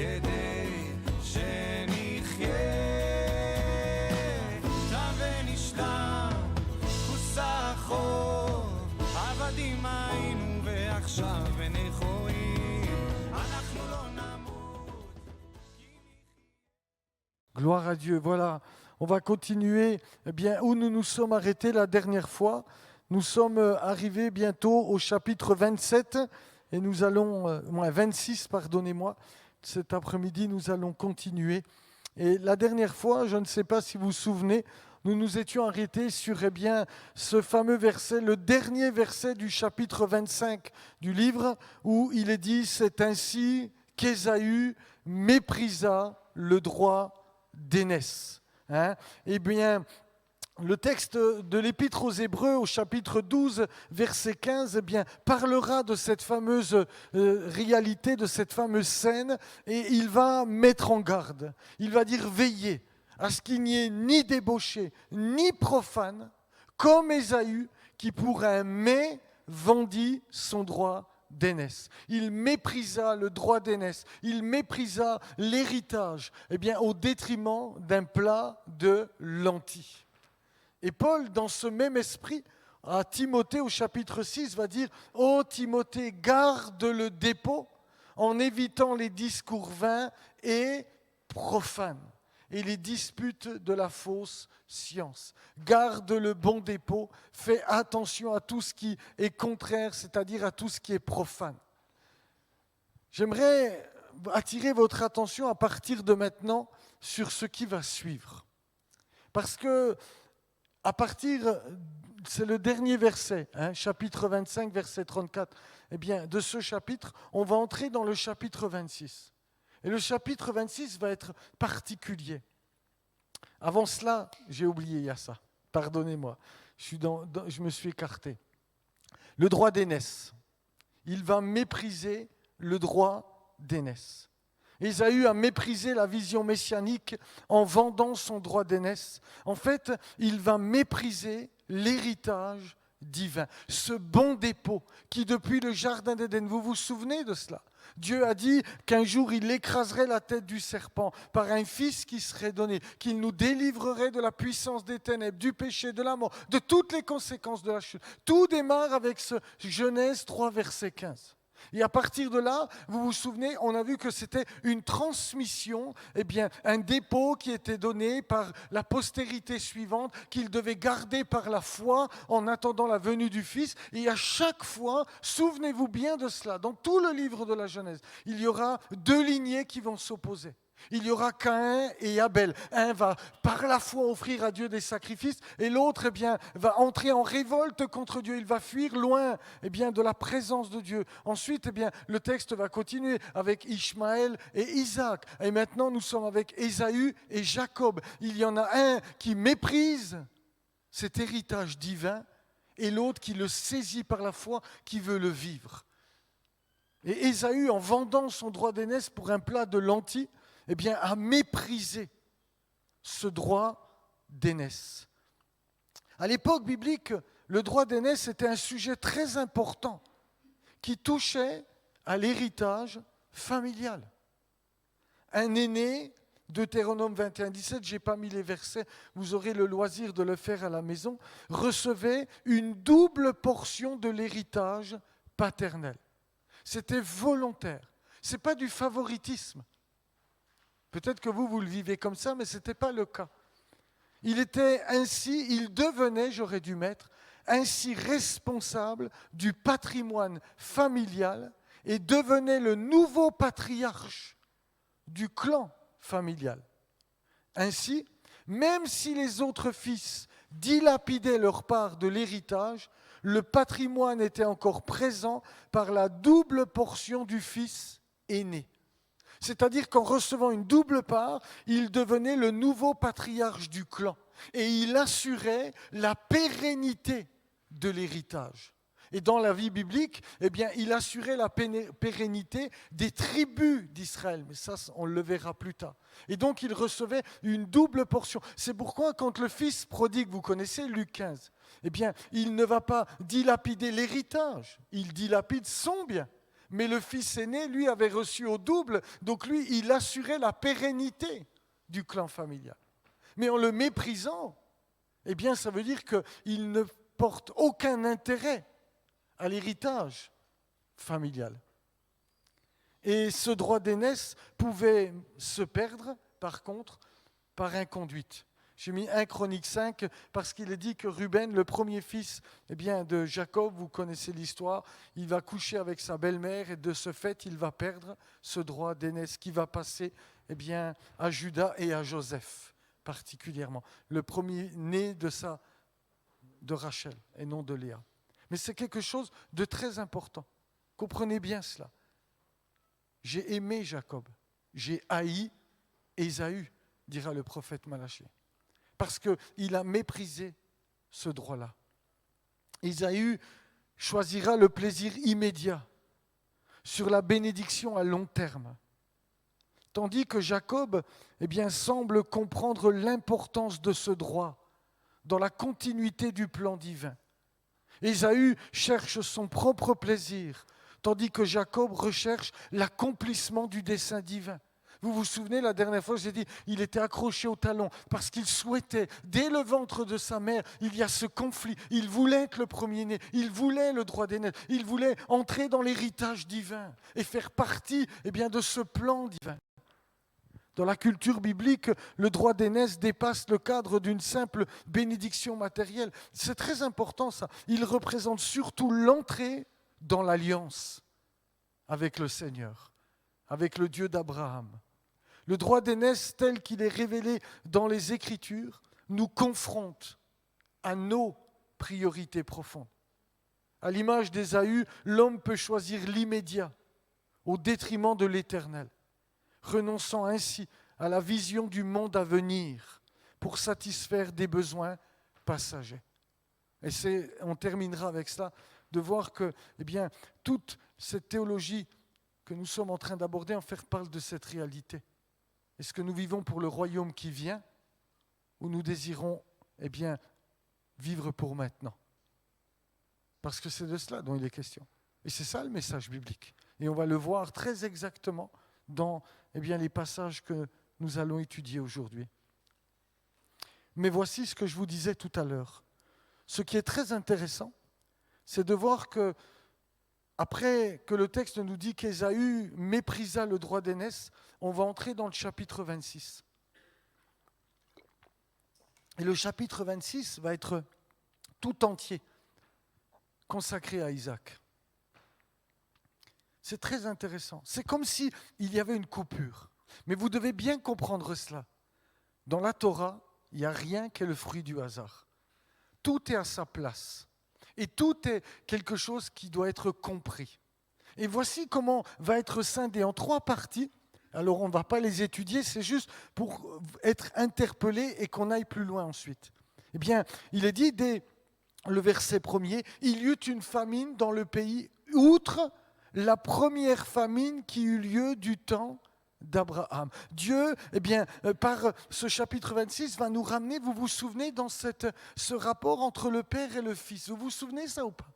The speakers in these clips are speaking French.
כדי שנחיה. תם ונשלם כוסה החוב, עבדים היינו ועכשיו נכועים, אנחנו לא נמות. Gloire à Dieu. Voilà, on va continuer où nous nous sommes arrêtés la dernière fois. Nous sommes arrivés bientôt au chapitre 27 et nous allons, 26, pardonnez-moi. Cet après-midi, nous allons continuer. Et la dernière fois, je ne sais pas si vous vous souvenez, nous nous étions arrêtés sur ce fameux verset, le dernier verset du chapitre 25 du livre, où il est dit « C'est ainsi qu'Ésaü méprisa le droit d'aînesse ». Eh bien, le texte de l'Épître aux Hébreux, au chapitre 12, verset 15, parlera de cette fameuse réalité, de cette fameuse scène, et il va mettre en garde. Il va dire « Veillez à ce qu'il n'y ait ni débauché, ni profane, comme Ésaü, qui pour un mets vendit son droit d'aînesse. Il méprisa le droit d'aînesse, il méprisa l'héritage, au détriment d'un plat de lentilles. » Et Paul, dans ce même esprit, à Timothée au chapitre 6, va dire « Ô Timothée, garde le dépôt en évitant les discours vains et profanes et les disputes de la fausse science. Garde le bon dépôt, fais attention à tout ce qui est contraire, c'est-à-dire à tout ce qui est profane. » J'aimerais attirer votre attention à partir de maintenant sur ce qui va suivre. Parce que c'est le dernier verset, chapitre 25, verset 34. De ce chapitre, on va entrer dans le chapitre 26. Et le chapitre 26 va être particulier. Avant cela, j'ai oublié, il y a ça. Pardonnez-moi, je me suis écarté. Le droit d'aînesse. Il va mépriser le droit d'aînesse. Ésaü a méprisé la vision messianique en vendant son droit d'aînesse. En fait, il va mépriser l'héritage divin, ce bon dépôt qui depuis le jardin d'Éden, vous vous souvenez de cela? Dieu a dit qu'un jour il écraserait la tête du serpent par un fils qui serait donné, qu'il nous délivrerait de la puissance des ténèbres, du péché, de la mort, de toutes les conséquences de la chute. Tout démarre avec ce Genèse 3, verset 15. Et à partir de là, vous vous souvenez, on a vu que c'était une transmission, un dépôt qui était donné par la postérité suivante, qu'il devait garder par la foi en attendant la venue du Fils. Et à chaque fois, souvenez-vous bien de cela, dans tout le livre de la Genèse, il y aura deux lignées qui vont s'opposer. Il y aura Caïn et Abel. Un va par la foi offrir à Dieu des sacrifices et l'autre va entrer en révolte contre Dieu. Il va fuir loin de la présence de Dieu. Ensuite, le texte va continuer avec Ishmaël et Isaac. Et maintenant, nous sommes avec Ésaü et Jacob. Il y en a un qui méprise cet héritage divin et l'autre qui le saisit par la foi, qui veut le vivre. Et Ésaü, en vendant son droit d'aînesse pour un plat de lentilles, a méprisé ce droit d'aînesse. À l'époque biblique, le droit d'aînesse était un sujet très important qui touchait à l'héritage familial. Un aîné, Deutéronome 21, 17, je n'ai pas mis les versets, vous aurez le loisir de le faire à la maison, recevait une double portion de l'héritage paternel. C'était volontaire, ce n'est pas du favoritisme. Peut-être que vous le vivez comme ça, mais ce n'était pas le cas. Il devenait, j'aurais dû mettre, ainsi responsable du patrimoine familial et devenait le nouveau patriarche du clan familial. Ainsi, même si les autres fils dilapidaient leur part de l'héritage, le patrimoine était encore présent par la double portion du fils aîné. C'est-à-dire qu'en recevant une double part, il devenait le nouveau patriarche du clan et il assurait la pérennité de l'héritage. Et dans la vie biblique, il assurait la pérennité des tribus d'Israël. Mais ça, on le verra plus tard. Et donc, il recevait une double portion. C'est pourquoi, quand le fils prodigue, vous connaissez Luc 15, il ne va pas dilapider l'héritage, il dilapide son bien. Mais le fils aîné, lui, avait reçu au double, donc lui, il assurait la pérennité du clan familial. Mais en le méprisant, eh bien, ça veut dire qu'il ne porte aucun intérêt à l'héritage familial. Et ce droit d'aînesse pouvait se perdre, par contre, par inconduite. J'ai mis 1 Chronique 5 parce qu'il est dit que Ruben, le premier fils de Jacob, vous connaissez l'histoire, il va coucher avec sa belle-mère et de ce fait, il va perdre ce droit d'aînesse qui va passer à Judas et à Joseph particulièrement. Le premier-né de Rachel et non de Léa. Mais c'est quelque chose de très important. Comprenez bien cela. J'ai aimé Jacob, j'ai haï Ésaü, dira le prophète Malachie, parce qu'il a méprisé ce droit-là. Ésaü choisira le plaisir immédiat sur la bénédiction à long terme, tandis que Jacob semble comprendre l'importance de ce droit dans la continuité du plan divin. Ésaü cherche son propre plaisir, tandis que Jacob recherche l'accomplissement du dessein divin. Vous vous souvenez, la dernière fois, j'ai dit, il était accroché au talon parce qu'il souhaitait, dès le ventre de sa mère, il y a ce conflit. Il voulait être le premier-né, il voulait le droit d'aînesse, il voulait entrer dans l'héritage divin et faire partie de ce plan divin. Dans la culture biblique, le droit d'aînesse dépasse le cadre d'une simple bénédiction matérielle. C'est très important ça. Il représente surtout l'entrée dans l'alliance avec le Seigneur, avec le Dieu d'Abraham. Le droit d'aînesse tel qu'il est révélé dans les Écritures nous confronte à nos priorités profondes. À l'image d'Ésaü, l'homme peut choisir l'immédiat au détriment de l'éternel, renonçant ainsi à la vision du monde à venir pour satisfaire des besoins passagers. Et on terminera avec cela, de voir que toute cette théologie que nous sommes en train d'aborder en fait parle de cette réalité. Est-ce que nous vivons pour le royaume qui vient ou nous désirons vivre pour maintenant? Parce que c'est de cela dont il est question. Et c'est ça le message biblique. Et on va le voir très exactement dans les passages que nous allons étudier aujourd'hui. Mais voici ce que je vous disais tout à l'heure. Ce qui est très intéressant, c'est de voir que, après que le texte nous dit qu'Ésaü méprisa le droit d'aînesse, on va entrer dans le chapitre 26. Et le chapitre 26 va être tout entier consacré à Isaac. C'est très intéressant. C'est comme s'il y avait une coupure. Mais vous devez bien comprendre cela. Dans la Torah, il n'y a rien qui est le fruit du hasard. Tout est à sa place. Et tout est quelque chose qui doit être compris. Et voici comment va être scindé en 3 parties. Alors on ne va pas les étudier, c'est juste pour être interpellé et qu'on aille plus loin ensuite. Il est dit dès le verset 1er, il y eut une famine dans le pays, outre la première famine qui eut lieu du temps d'Abraham. Dieu, par ce chapitre 26, va nous ramener, vous vous souvenez, dans ce rapport entre le Père et le Fils. Vous vous souvenez ça ou pas?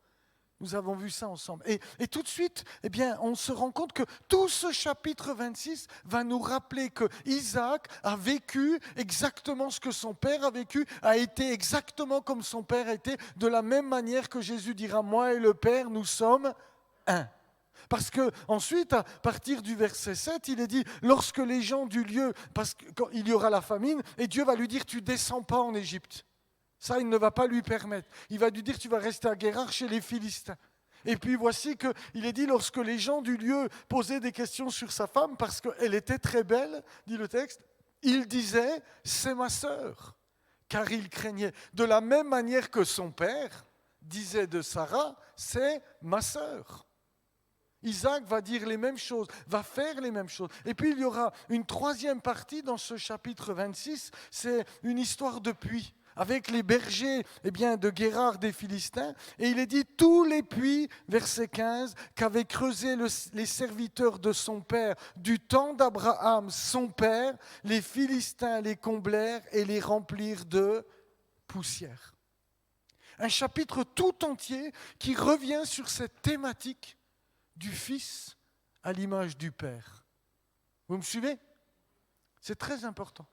Nous avons vu ça ensemble. Et tout de suite, on se rend compte que tout ce chapitre 26 va nous rappeler que Isaac a vécu exactement ce que son père a vécu, a été exactement comme son père a été, de la même manière que Jésus dira, moi et le Père, nous sommes un. Parce que ensuite, à partir du verset 7, il est dit, lorsque les gens du lieu, parce qu'il y aura la famine, et Dieu va lui dire, tu ne descends pas en Égypte. Ça, il ne va pas lui permettre. Il va lui dire, tu vas rester à Guérar chez les Philistins. Et puis voici qu'il est dit, lorsque les gens du lieu posaient des questions sur sa femme, parce qu'elle était très belle, dit le texte, il disait, c'est ma sœur, car il craignait. De la même manière que son père disait de Sarah, c'est ma sœur. Isaac va dire les mêmes choses, va faire les mêmes choses. Et puis il y aura une 3e partie dans ce chapitre 26, c'est une histoire de puits, avec les bergers de Guérar des Philistins. Et il est dit, tous les puits, verset 15, qu'avaient creusé les serviteurs de son père, du temps d'Abraham, son père, les Philistins les comblèrent et les remplirent de poussière. Un chapitre tout entier qui revient sur cette thématique du Fils à l'image du Père. Vous me suivez? C'est très important.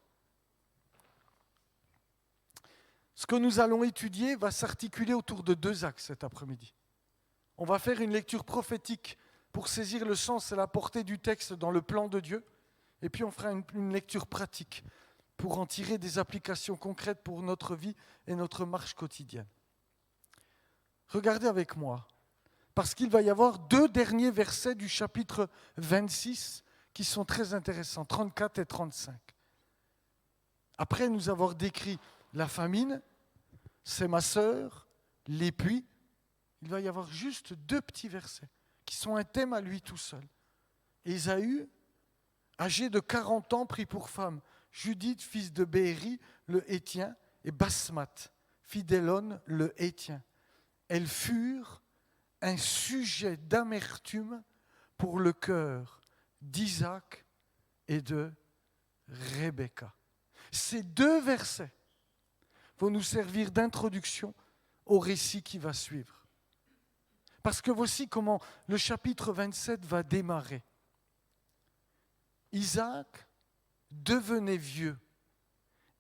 Ce que nous allons étudier va s'articuler autour de 2 axes cet après-midi. On va faire une lecture prophétique pour saisir le sens et la portée du texte dans le plan de Dieu. Et puis on fera une lecture pratique pour en tirer des applications concrètes pour notre vie et notre marche quotidienne. Regardez avec moi, parce qu'il va y avoir 2 derniers versets du chapitre 26 qui sont très intéressants, 34 et 35. Après nous avoir décrit la famine, c'est ma sœur, les puits, il va y avoir juste 2 petits versets qui sont un thème à lui tout seul. Ésaü, âgé de 40 ans, prit pour femme Judith, fils de Béhéri, le Hétien, et Basmath, fille d'Élon, le Hétien. Elles furent un sujet d'amertume pour le cœur d'Isaac et de Rebecca. Ces 2 versets vont nous servir d'introduction au récit qui va suivre. Parce que voici comment le chapitre 27 va démarrer. Isaac devenait vieux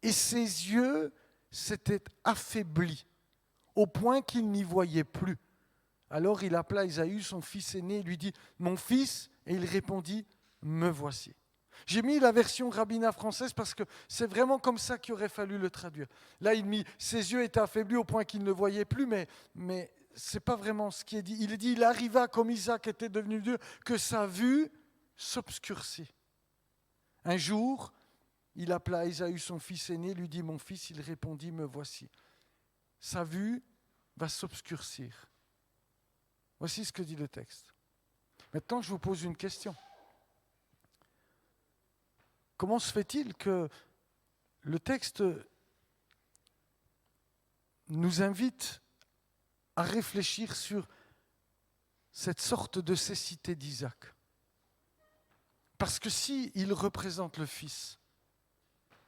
et ses yeux s'étaient affaiblis au point qu'il n'y voyait plus. Alors il appela Ésaü, son fils aîné, et lui dit « Mon fils ?» Et il répondit « Me voici ». J'ai mis la version rabbinat française parce que c'est vraiment comme ça qu'il aurait fallu le traduire. Là, il dit « Ses yeux étaient affaiblis au point qu'il ne voyait plus », mais ce n'est pas vraiment ce qui est dit. Il dit « Il arriva, comme Isaac était devenu vieux, que sa vue s'obscurcit. » Un jour, il appela Ésaü, son fils aîné, lui dit « Mon fils », il répondit « Me voici ». Sa vue va s'obscurcir. Voici ce que dit le texte. Maintenant, je vous pose une question. Comment se fait-il que le texte nous invite à réfléchir sur cette sorte de cécité d'Isaac? Parce que s'il représente le Fils,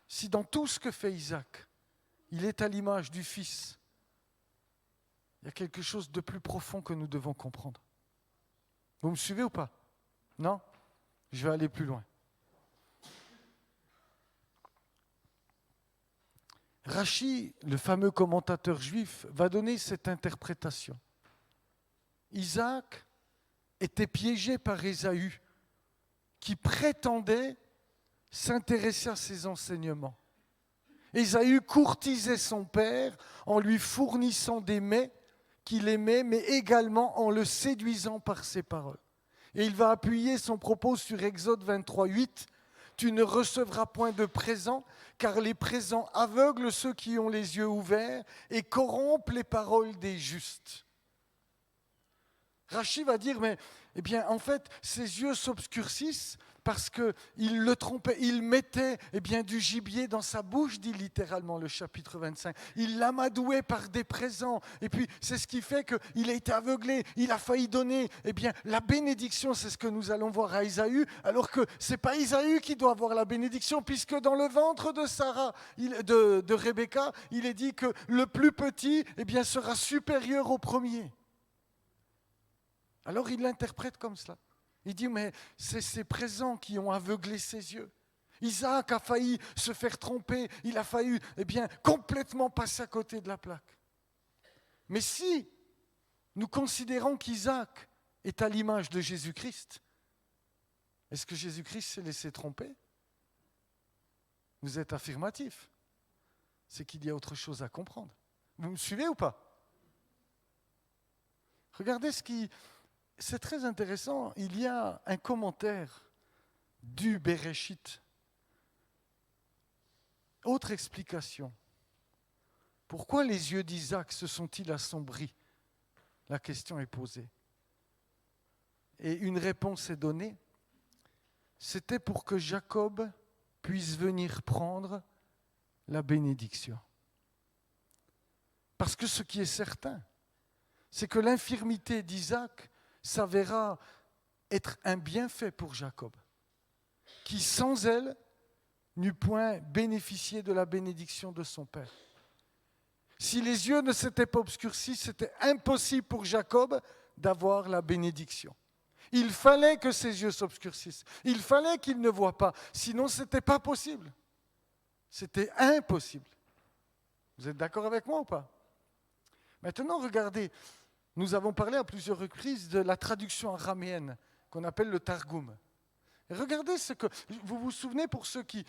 si dans tout ce que fait Isaac, il est à l'image du Fils, il y a quelque chose de plus profond que nous devons comprendre. Vous me suivez ou pas? Non? Je vais aller plus loin. Rachi, le fameux commentateur juif, va donner cette interprétation. Isaac était piégé par Ésaü, qui prétendait s'intéresser à ses enseignements. Ésaü courtisait son père en lui fournissant des mets qu'il aimait, mais également en le séduisant par ses paroles. Et il va appuyer son propos sur Exode 23, 8. « Tu ne recevras point de présents, car les présents aveuglent ceux qui ont les yeux ouverts et corrompent les paroles des justes. » Rachi va dire, mais en fait, ses yeux s'obscurcissent parce qu'il le trompait. Il mettait du gibier dans sa bouche, dit littéralement le chapitre 25. Il l'amadouait par des présents. Et puis, c'est ce qui fait qu'il a été aveuglé. Il a failli donner la bénédiction, c'est ce que nous allons voir à Ésaü, alors que ce n'est pas Ésaü qui doit avoir la bénédiction, puisque dans le ventre de Sarah, de Rebecca, il est dit que le plus petit sera supérieur au premier. Alors il l'interprète comme cela. Il dit, mais c'est ces présents qui ont aveuglé ses yeux. Isaac a failli se faire tromper, il a failli complètement passer à côté de la plaque. Mais si nous considérons qu'Isaac est à l'image de Jésus-Christ, est-ce que Jésus-Christ s'est laissé tromper? Vous êtes affirmatif. C'est qu'il y a autre chose à comprendre. Vous me suivez ou pas? Regardez c'est très intéressant, il y a un commentaire du Bereshit. Autre explication. Pourquoi les yeux d'Isaac se sont-ils assombris? La question est posée. Et une réponse est donnée. C'était pour que Jacob puisse venir prendre la bénédiction. Parce que ce qui est certain, c'est que l'infirmité d'Isaac s'avéra être un bienfait pour Jacob, qui sans elle n'eût point bénéficié de la bénédiction de son père. Si les yeux ne s'étaient pas obscurcis, c'était impossible pour Jacob d'avoir la bénédiction. Il fallait que ses yeux s'obscurcissent. Il fallait qu'il ne voie pas. Sinon, ce n'était pas possible. C'était impossible. Vous êtes d'accord avec moi ou pas? Maintenant, regardez. Nous avons parlé à plusieurs reprises de la traduction araméenne qu'on appelle le Targum. Et regardez ce que... Vous vous souvenez, pour ceux qui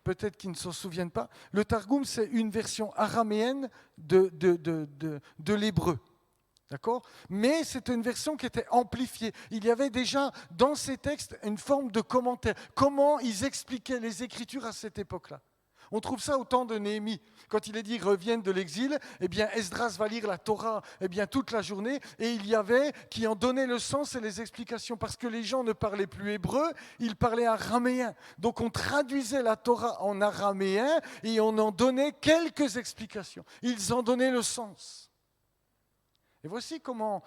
peut-être qui ne s'en souviennent pas, le Targum, c'est une version araméenne de l'hébreu. D'accord? Mais c'était une version qui était amplifiée. Il y avait déjà dans ces textes une forme de commentaire. Comment ils expliquaient les Écritures à cette époque-là. On trouve ça au temps de Néhémie. Quand il est dit « reviennent de l'exil », eh bien Esdras va lire la Torah toute la journée, et il y avait qui en donnait le sens et les explications, parce que les gens ne parlaient plus hébreu, ils parlaient araméen. Donc on traduisait la Torah en araméen et on en donnait quelques explications. Ils en donnaient le sens. Et voici comment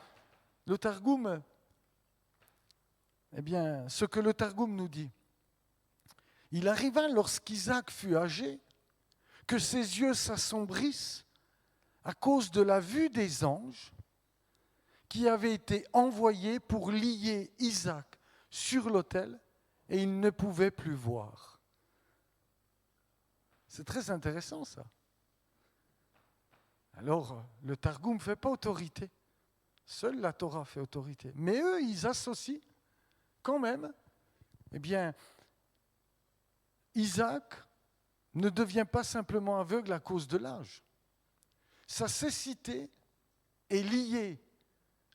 le Targum, ce que le Targum nous dit. Il arriva lorsqu'Isaac fut âgé que ses yeux s'assombrissent à cause de la vue des anges qui avaient été envoyés pour lier Isaac sur l'autel, et il ne pouvait plus voir. C'est très intéressant ça. Alors, le Targum ne fait pas autorité. Seule la Torah fait autorité. Mais eux, ils associent quand même, Isaac ne devient pas simplement aveugle à cause de l'âge. Sa cécité est liée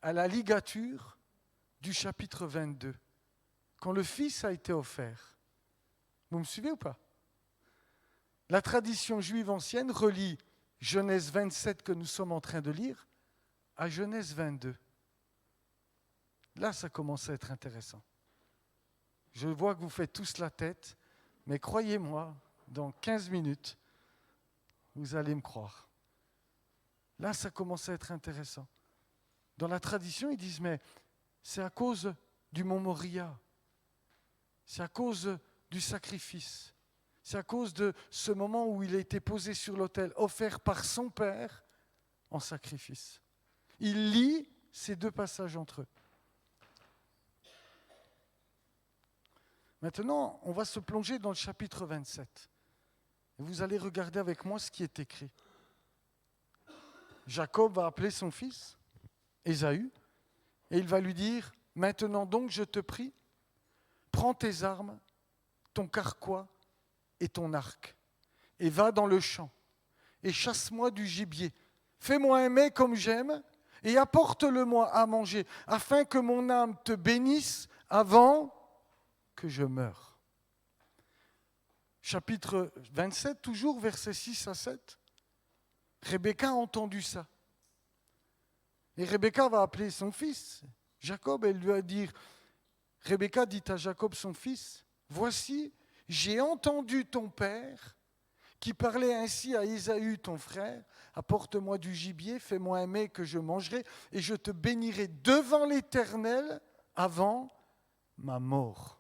à la ligature du chapitre 22, quand le Fils a été offert. Vous me suivez ou pas? La tradition juive ancienne relie Genèse 27 que nous sommes en train de lire à Genèse 22. Là, ça commence à être intéressant. Je vois que vous faites tous la tête, mais croyez-moi, dans 15 minutes, vous allez me croire. Là, ça commence à être intéressant. Dans la tradition, ils disent, mais c'est à cause du mont Moria. C'est à cause du sacrifice. C'est à cause de ce moment où il a été posé sur l'autel, offert par son Père en sacrifice. Il lie ces deux passages entre eux. Maintenant, on va se plonger dans le chapitre 27. Et vous allez regarder avec moi ce qui est écrit. Jacob va appeler son fils, Ésaü, et il va lui dire, « Maintenant donc, je te prie, prends tes armes, ton carquois et ton arc, et va dans le champ, et chasse-moi du gibier. Fais-moi aimer comme j'aime, et apporte-le-moi à manger, afin que mon âme te bénisse avant que je meure. » Chapitre 27, toujours versets 6 à 7. Rebecca a entendu ça. Et Rebecca va appeler son fils, Jacob, et elle lui va dire, Rebecca dit à Jacob son fils, « Voici, j'ai entendu ton père qui parlait ainsi à Ésaü ton frère, apporte-moi du gibier, fais-moi aimer que je mangerai, et je te bénirai devant l'Éternel avant ma mort. »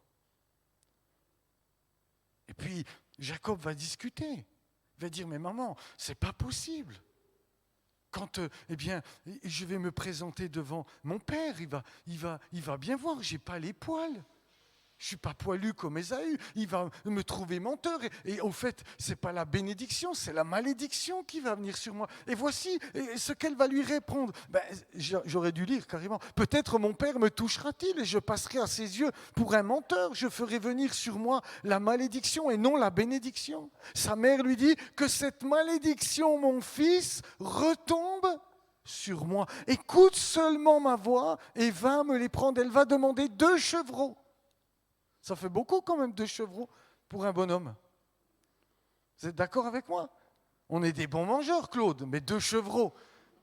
Et puis, Jacob va discuter. Il va dire, mais maman, c'est pas possible. Quand, je vais me présenter devant mon père, il va bien voir, j'ai pas les poils. Je suis pas poilu comme Ésaü. Il va me trouver menteur. Et au fait, c'est pas la bénédiction, c'est la malédiction qui va venir sur moi. Et voici ce qu'elle va lui répondre. J'aurais dû lire carrément. Peut-être mon père me touchera-t-il et je passerai à ses yeux pour un menteur. Je ferai venir sur moi la malédiction et non la bénédiction. Sa mère lui dit que cette malédiction, mon fils, retombe sur moi. Écoute seulement ma voix et va me les prendre. Elle va demander 2 chevreaux. Ça fait beaucoup quand même 2 chevreaux pour un bonhomme. Vous êtes d'accord avec moi? On est des bons mangeurs, Claude, mais 2 chevreaux,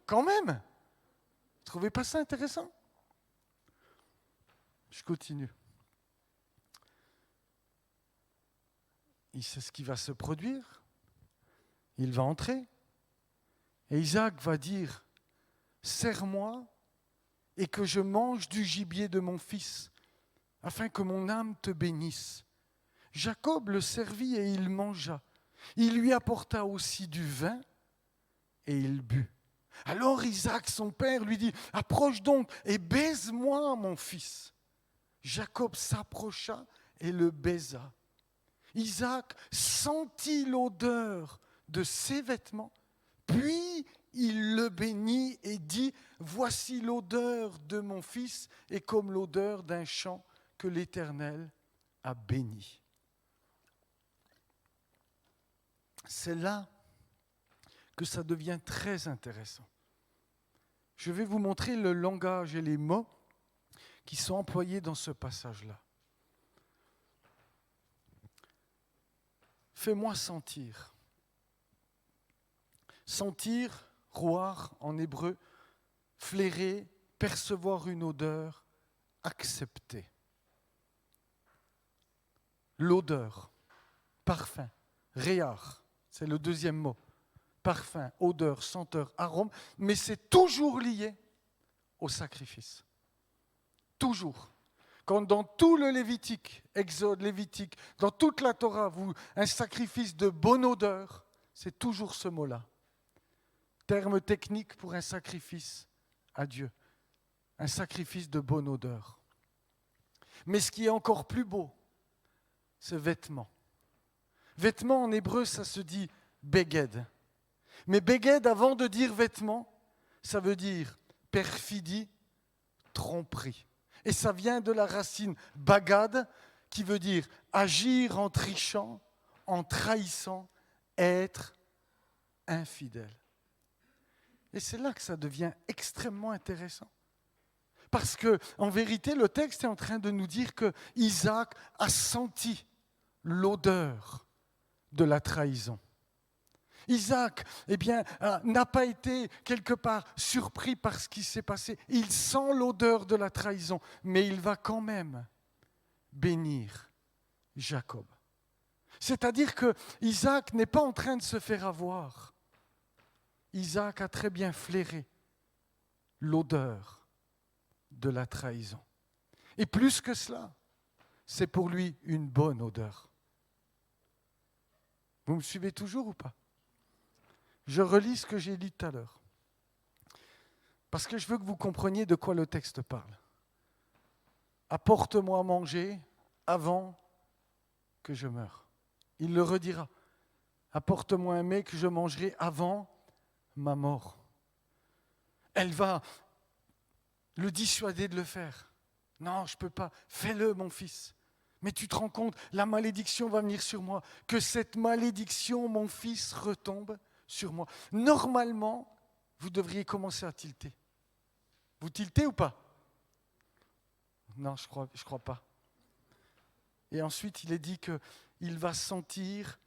quand même. Vous ne trouvez pas ça intéressant? Je continue. Il sait ce qui va se produire. Il va entrer. Et Isaac va dire, « Serre-moi et que je mange du gibier de mon fils, afin que mon âme te bénisse. » Jacob le servit et il mangea. Il lui apporta aussi du vin et il but. Alors Isaac, son père, lui dit, « Approche donc et baise-moi, mon fils. » Jacob s'approcha et le baisa. Isaac sentit l'odeur de ses vêtements, puis il le bénit et dit, « Voici l'odeur de mon fils et comme l'odeur d'un champ que l'Éternel a béni. » C'est là que ça devient très intéressant. Je vais vous montrer le langage et les mots qui sont employés dans ce passage-là. Fais-moi sentir. Sentir, roar en hébreu, flairer, percevoir une odeur, accepter. L'odeur, parfum, réar, c'est le deuxième mot. Parfum, odeur, senteur, arôme, mais c'est toujours lié au sacrifice. Toujours. Quand dans tout le Lévitique, Exode, Lévitique, dans toute la Torah, un sacrifice de bonne odeur, c'est toujours ce mot-là. Terme technique pour un sacrifice à Dieu. Un sacrifice de bonne odeur. Mais ce qui est encore plus beau, c'est vêtements. Vêtements en hébreu, ça se dit beged. Mais beged, avant de dire vêtements, ça veut dire perfidie, tromperie. Et ça vient de la racine bagad, qui veut dire agir en trichant, en trahissant, être infidèle. Et c'est là que ça devient extrêmement intéressant. Parce que, en vérité, le texte est en train de nous dire que Isaac a senti l'odeur de la trahison. Isaac, n'a pas été quelque part surpris par ce qui s'est passé. Il sent l'odeur de la trahison, mais il va quand même bénir Jacob. C'est-à-dire que Isaac n'est pas en train de se faire avoir. Isaac a très bien flairé l'odeur de la trahison. Et plus que cela, c'est pour lui une bonne odeur. Vous me suivez toujours ou pas ? Je relis ce que j'ai lu tout à l'heure. Parce que je veux que vous compreniez de quoi le texte parle. Apporte-moi à manger avant que je meure. Il le redira. Apporte-moi un mets que je mangerai avant ma mort. Elle va le dissuader de le faire. Non, je ne peux pas. Fais-le, mon fils. Mais tu te rends compte, la malédiction va venir sur moi. Que cette malédiction, mon fils, retombe sur moi. Normalement, vous devriez commencer à tilter. Vous tiltez ou pas ? Non, je crois pas. Et ensuite, il est dit qu'il va sentir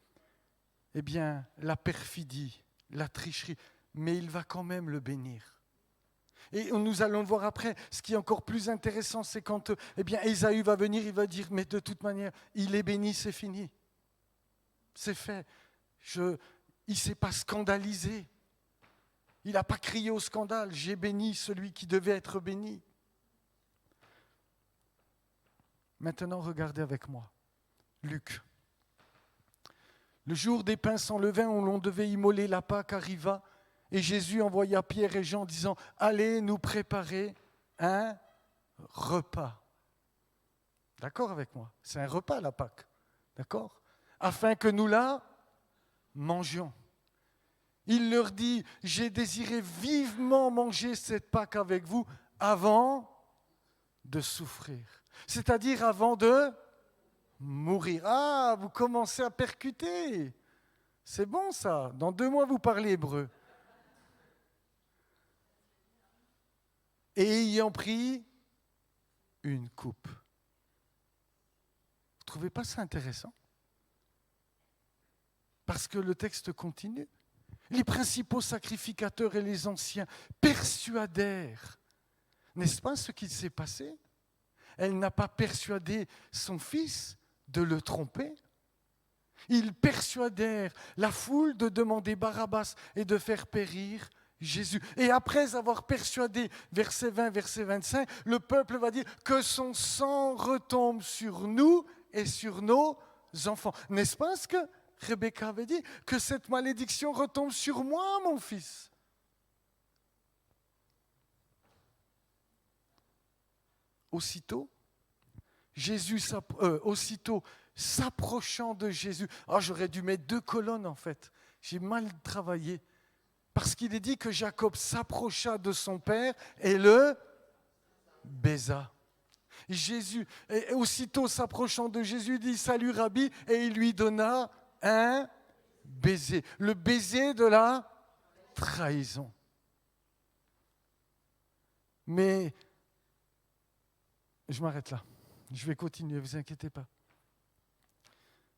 la perfidie, la tricherie, mais il va quand même le bénir. Et nous allons le voir après. Ce qui est encore plus intéressant, c'est quand Ésaü va venir, il va dire, mais de toute manière, il est béni, c'est fini. C'est fait. Il ne s'est pas scandalisé. Il n'a pas crié au scandale. J'ai béni celui qui devait être béni. Maintenant, regardez avec moi. Luc. Le jour des pains sans levain où l'on devait immoler la Pâque arriva et Jésus envoya Pierre et Jean disant « Allez nous préparer un repas. » D'accord avec moi ? C'est un repas la Pâque. D'accord ? Afin que nous la mangions. Il leur dit « J'ai désiré vivement manger cette Pâque avec vous avant de souffrir. » C'est-à-dire avant de mourir. Ah, vous commencez à percuter. C'est bon ça. Dans 2 mois, vous parlez hébreu. Et ayant pris une coupe. Vous ne trouvez pas ça intéressant ? Parce que le texte continue. Les principaux sacrificateurs et les anciens persuadèrent. N'est-ce pas ce qui s'est passé ? Elle n'a pas persuadé son fils de le tromper. Ils persuadèrent la foule de demander Barabbas et de faire périr Jésus. Et après avoir persuadé, verset 20, verset 25, le peuple va dire que son sang retombe sur nous et sur nos enfants. N'est-ce pas ce que Rebecca avait dit ? Que cette malédiction retombe sur moi, mon fils. Aussitôt, Aussitôt s'approchant de Jésus. J'aurais dû mettre 2 colonnes en fait. J'ai mal travaillé. Parce qu'il est dit que Jacob s'approcha de son père et le baisa. Jésus, et aussitôt s'approchant de Jésus, dit « Salut Rabbi » et il lui donna un baiser. Le baiser de la trahison. Mais je m'arrête là. Je vais continuer, ne vous inquiétez pas.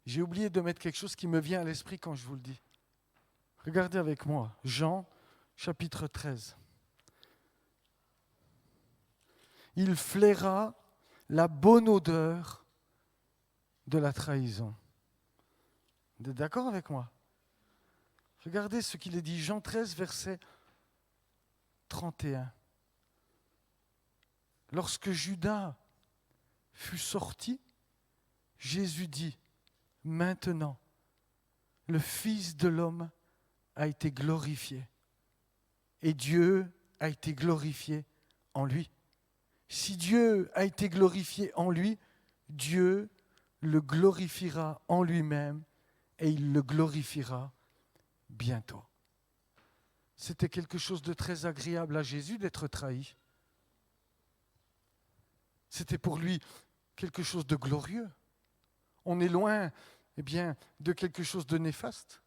J'ai oublié de mettre quelque chose qui me vient à l'esprit quand je vous le dis. Regardez avec moi, Jean, chapitre 13. Il flaira la bonne odeur de la trahison. Vous êtes d'accord avec moi? Regardez ce qu'il est dit, Jean 13, verset 31. Lorsque Judas fut sorti, Jésus dit, maintenant, le Fils de l'homme a été glorifié et Dieu a été glorifié en lui. Si Dieu a été glorifié en lui, Dieu le glorifiera en lui-même et il le glorifiera bientôt. C'était quelque chose de très agréable à Jésus d'être trahi. C'était pour lui quelque chose de glorieux. On est loin, de quelque chose de néfaste.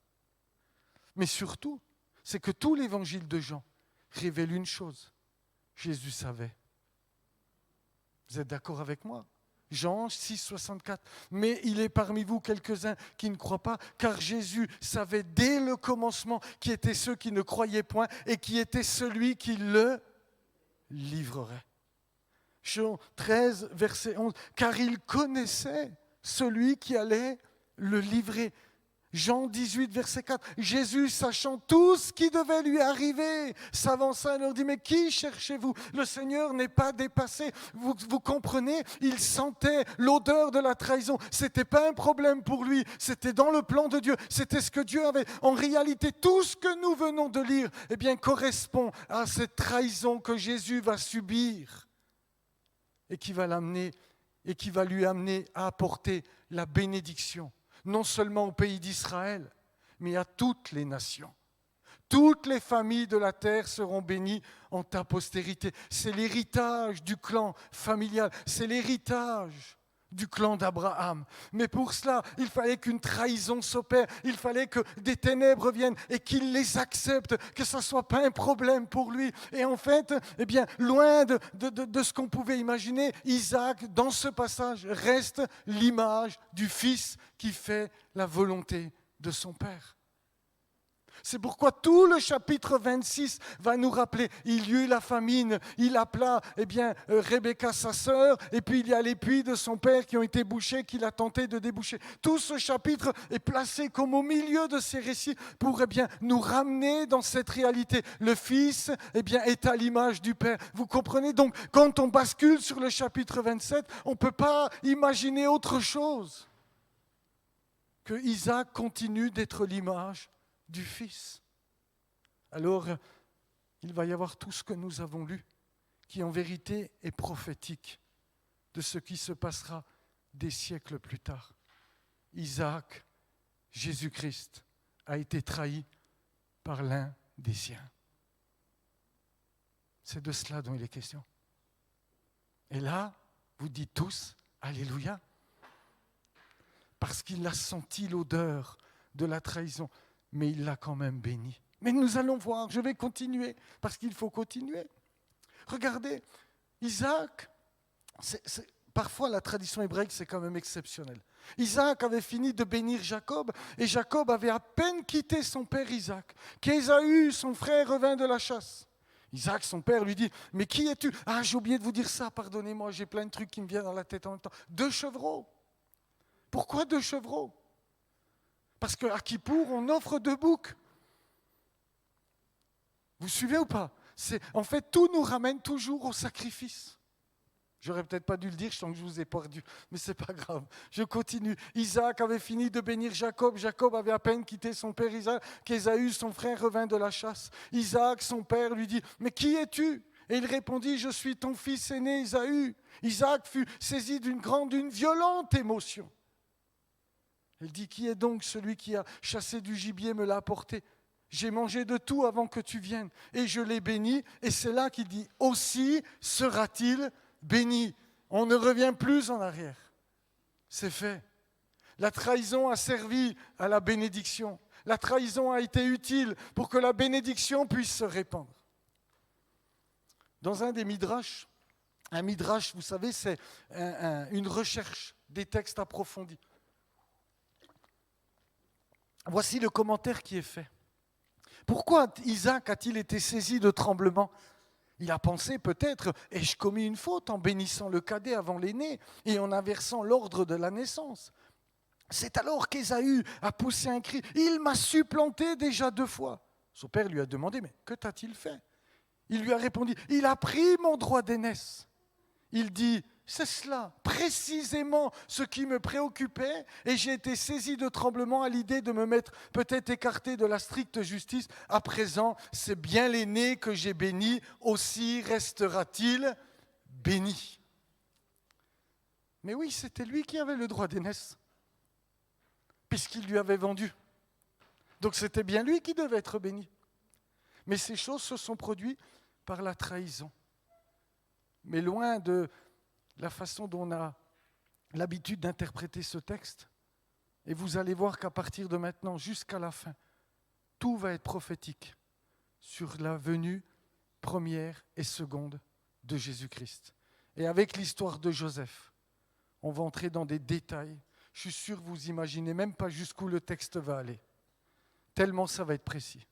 Mais surtout, c'est que tout l'évangile de Jean révèle une chose. Jésus savait. Vous êtes d'accord avec moi? Jean 6, 64. Mais il est parmi vous quelques-uns qui ne croient pas, car Jésus savait dès le commencement qui étaient ceux qui ne croyaient point et qui était celui qui le livrerait. Jean 13, verset 11. Car il connaissait celui qui allait le livrer. Jean 18, verset 4, Jésus, sachant tout ce qui devait lui arriver, s'avança et leur dit, mais qui cherchez-vous? Le Seigneur n'est pas dépassé. Vous comprenez? Il sentait l'odeur de la trahison. Ce n'était pas un problème pour lui. C'était dans le plan de Dieu. C'était ce que Dieu avait. En réalité, tout ce que nous venons de lire, correspond à cette trahison que Jésus va subir et qui va l'amener et qui va lui amener à apporter la bénédiction. Non seulement au pays d'Israël, mais à toutes les nations. Toutes les familles de la terre seront bénies en ta postérité. C'est l'héritage du clan familial, c'est l'héritage du clan d'Abraham. Mais pour cela, il fallait qu'une trahison s'opère, il fallait que des ténèbres viennent et qu'il les accepte, que ça ne soit pas un problème pour lui. Et en fait, loin de ce qu'on pouvait imaginer, Isaac, dans ce passage, reste l'image du fils qui fait la volonté de son père. C'est pourquoi tout le chapitre 26 va nous rappeler, il y eut la famine, il appela Rebecca sa sœur, et puis il y a les puits de son père qui ont été bouchés, qu'il a tenté de déboucher. Tout ce chapitre est placé comme au milieu de ces récits pour nous ramener dans cette réalité. Le fils est à l'image du père. Vous comprenez? Donc quand on bascule sur le chapitre 27, on ne peut pas imaginer autre chose que Isaac continue d'être l'image du Fils. Alors, il va y avoir tout ce que nous avons lu, qui en vérité est prophétique de ce qui se passera des siècles plus tard. Isaac, Jésus-Christ, a été trahi par l'un des siens. C'est de cela dont il est question. Et là, vous dites tous, Alléluia, parce qu'il a senti l'odeur de la trahison. Mais il l'a quand même béni. Mais nous allons voir, je vais continuer, parce qu'il faut continuer. Regardez, Isaac, parfois la tradition hébraïque, c'est quand même exceptionnel. Isaac avait fini de bénir Jacob, et Jacob avait à peine quitté son père Isaac, qu'Ésaü, son frère, revint de la chasse. Isaac, son père, lui dit, « Mais qui es-tu » Ah, j'ai oublié de vous dire ça, pardonnez-moi, j'ai plein de trucs qui me viennent dans la tête en même temps. 2 chevreaux. Pourquoi 2 chevreaux ? Parce qu'à Kippour, on offre 2 boucs. Vous suivez ou pas? En fait, tout nous ramène toujours au sacrifice. J'aurais peut-être pas dû le dire, je sens que je vous ai perdu, mais c'est pas grave. Je continue. Isaac avait fini de bénir Jacob. Jacob avait à peine quitté son père Isaac, qu'Ésaü, son frère, revint de la chasse. Isaac, son père, lui dit, « Mais qui es-tu » Et il répondit, je suis ton fils aîné, Ésaü. Isaac fut saisi d'une violente émotion. Il dit, qui est donc celui qui a chassé du gibier, me l'a apporté? J'ai mangé de tout avant que tu viennes, et je l'ai béni. Et c'est là qu'il dit, aussi sera-t-il béni. On ne revient plus en arrière. C'est fait. La trahison a servi à la bénédiction. La trahison a été utile pour que la bénédiction puisse se répandre. Dans un des midrash, un midrash, vous savez, c'est une recherche des textes approfondis. Voici le commentaire qui est fait. Pourquoi Isaac a-t-il été saisi de tremblement? Il a pensé peut-être, ai-je commis une faute en bénissant le cadet avant l'aîné et en inversant l'ordre de la naissance? C'est alors qu'Ésaü a poussé un cri, il m'a supplanté déjà 2 fois. Son père lui a demandé, mais que t'a-t-il fait? Il lui a répondu, il a pris mon droit d'aînesse. Il dit, c'est cela, précisément ce qui me préoccupait, et j'ai été saisi de tremblement à l'idée de me mettre peut-être écarté de la stricte justice. À présent, c'est bien l'aîné que j'ai béni, aussi restera-t-il béni. Mais oui, c'était lui qui avait le droit d'aînesse, puisqu'il lui avait vendu. Donc c'était bien lui qui devait être béni. Mais ces choses se sont produites par la trahison. Mais loin de la façon dont on a l'habitude d'interpréter ce texte, et vous allez voir qu'à partir de maintenant jusqu'à la fin, tout va être prophétique sur la venue première et seconde de Jésus-Christ. Et avec l'histoire de Joseph, on va entrer dans des détails. Je suis sûr que vous imaginez même pas jusqu'où le texte va aller, tellement ça va être précis.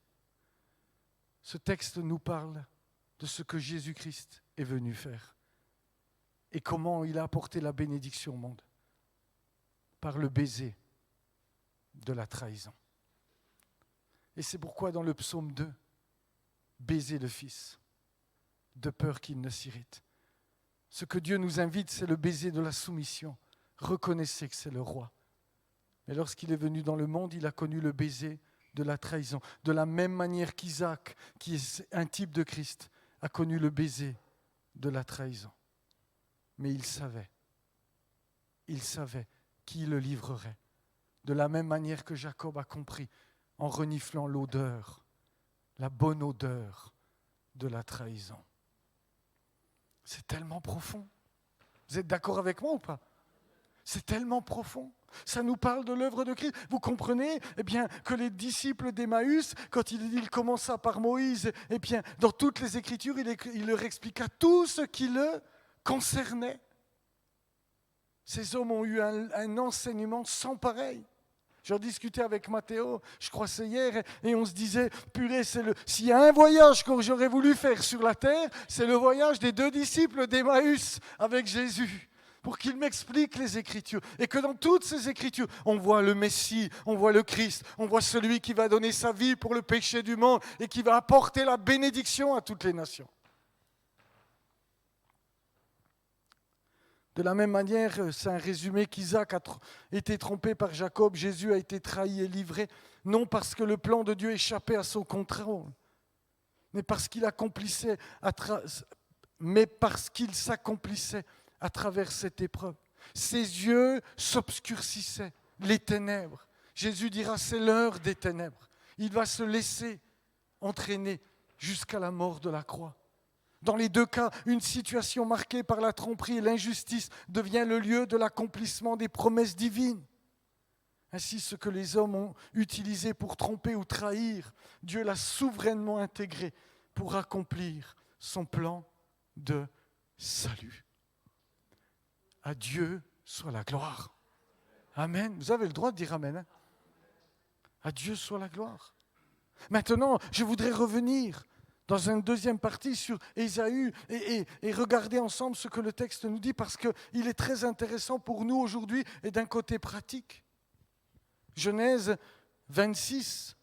Ce texte nous parle de ce que Jésus-Christ est venu faire. Et comment il a apporté la bénédiction au monde? Par le baiser de la trahison. Et c'est pourquoi dans le psaume 2, baiser le Fils, de peur qu'il ne s'irrite. Ce que Dieu nous invite, c'est le baiser de la soumission. Reconnaissez que c'est le roi. Mais lorsqu'il est venu dans le monde, il a connu le baiser de la trahison. De la même manière qu'Isaac, qui est un type de Christ, a connu le baiser de la trahison. Mais il savait qui le livrerait. De la même manière que Jacob a compris en reniflant l'odeur, la bonne odeur de la trahison. C'est tellement profond. Vous êtes d'accord avec moi ou pas? C'est tellement profond. Ça nous parle de l'œuvre de Christ. Vous comprenez bien, que les disciples d'Emmaüs, quand il commença par Moïse, bien, dans toutes les Écritures, il leur expliqua tout ce qui le concernait. Ces hommes ont eu un enseignement sans pareil. J'en discutais avec Mathéo, je crois c'est hier, et on se disait, purée, s'il y a un voyage que j'aurais voulu faire sur la terre, c'est le voyage des 2 disciples d'Emmaüs avec Jésus, pour qu'il m'explique les Écritures. Et que dans toutes ces Écritures, on voit le Messie, on voit le Christ, on voit celui qui va donner sa vie pour le péché du monde et qui va apporter la bénédiction à toutes les nations. De la même manière, c'est un résumé qu'Isaac a été trompé par Jacob, Jésus a été trahi et livré, non parce que le plan de Dieu échappait à son contrôle, mais parce qu'il s'accomplissait à travers cette épreuve. Ses yeux s'obscurcissaient, les ténèbres. Jésus dira, c'est l'heure des ténèbres. Il va se laisser entraîner jusqu'à la mort de la croix. Dans les 2 cas, une situation marquée par la tromperie et l'injustice devient le lieu de l'accomplissement des promesses divines. Ainsi, ce que les hommes ont utilisé pour tromper ou trahir, Dieu l'a souverainement intégré pour accomplir son plan de salut. À Dieu soit la gloire. Amen. Vous avez le droit de dire Amen. Hein? À Dieu soit la gloire. Maintenant, je voudrais revenir dans une deuxième partie sur Ésaü et regarder ensemble ce que le texte nous dit parce qu'il est très intéressant pour nous aujourd'hui et d'un côté pratique. Genèse 26,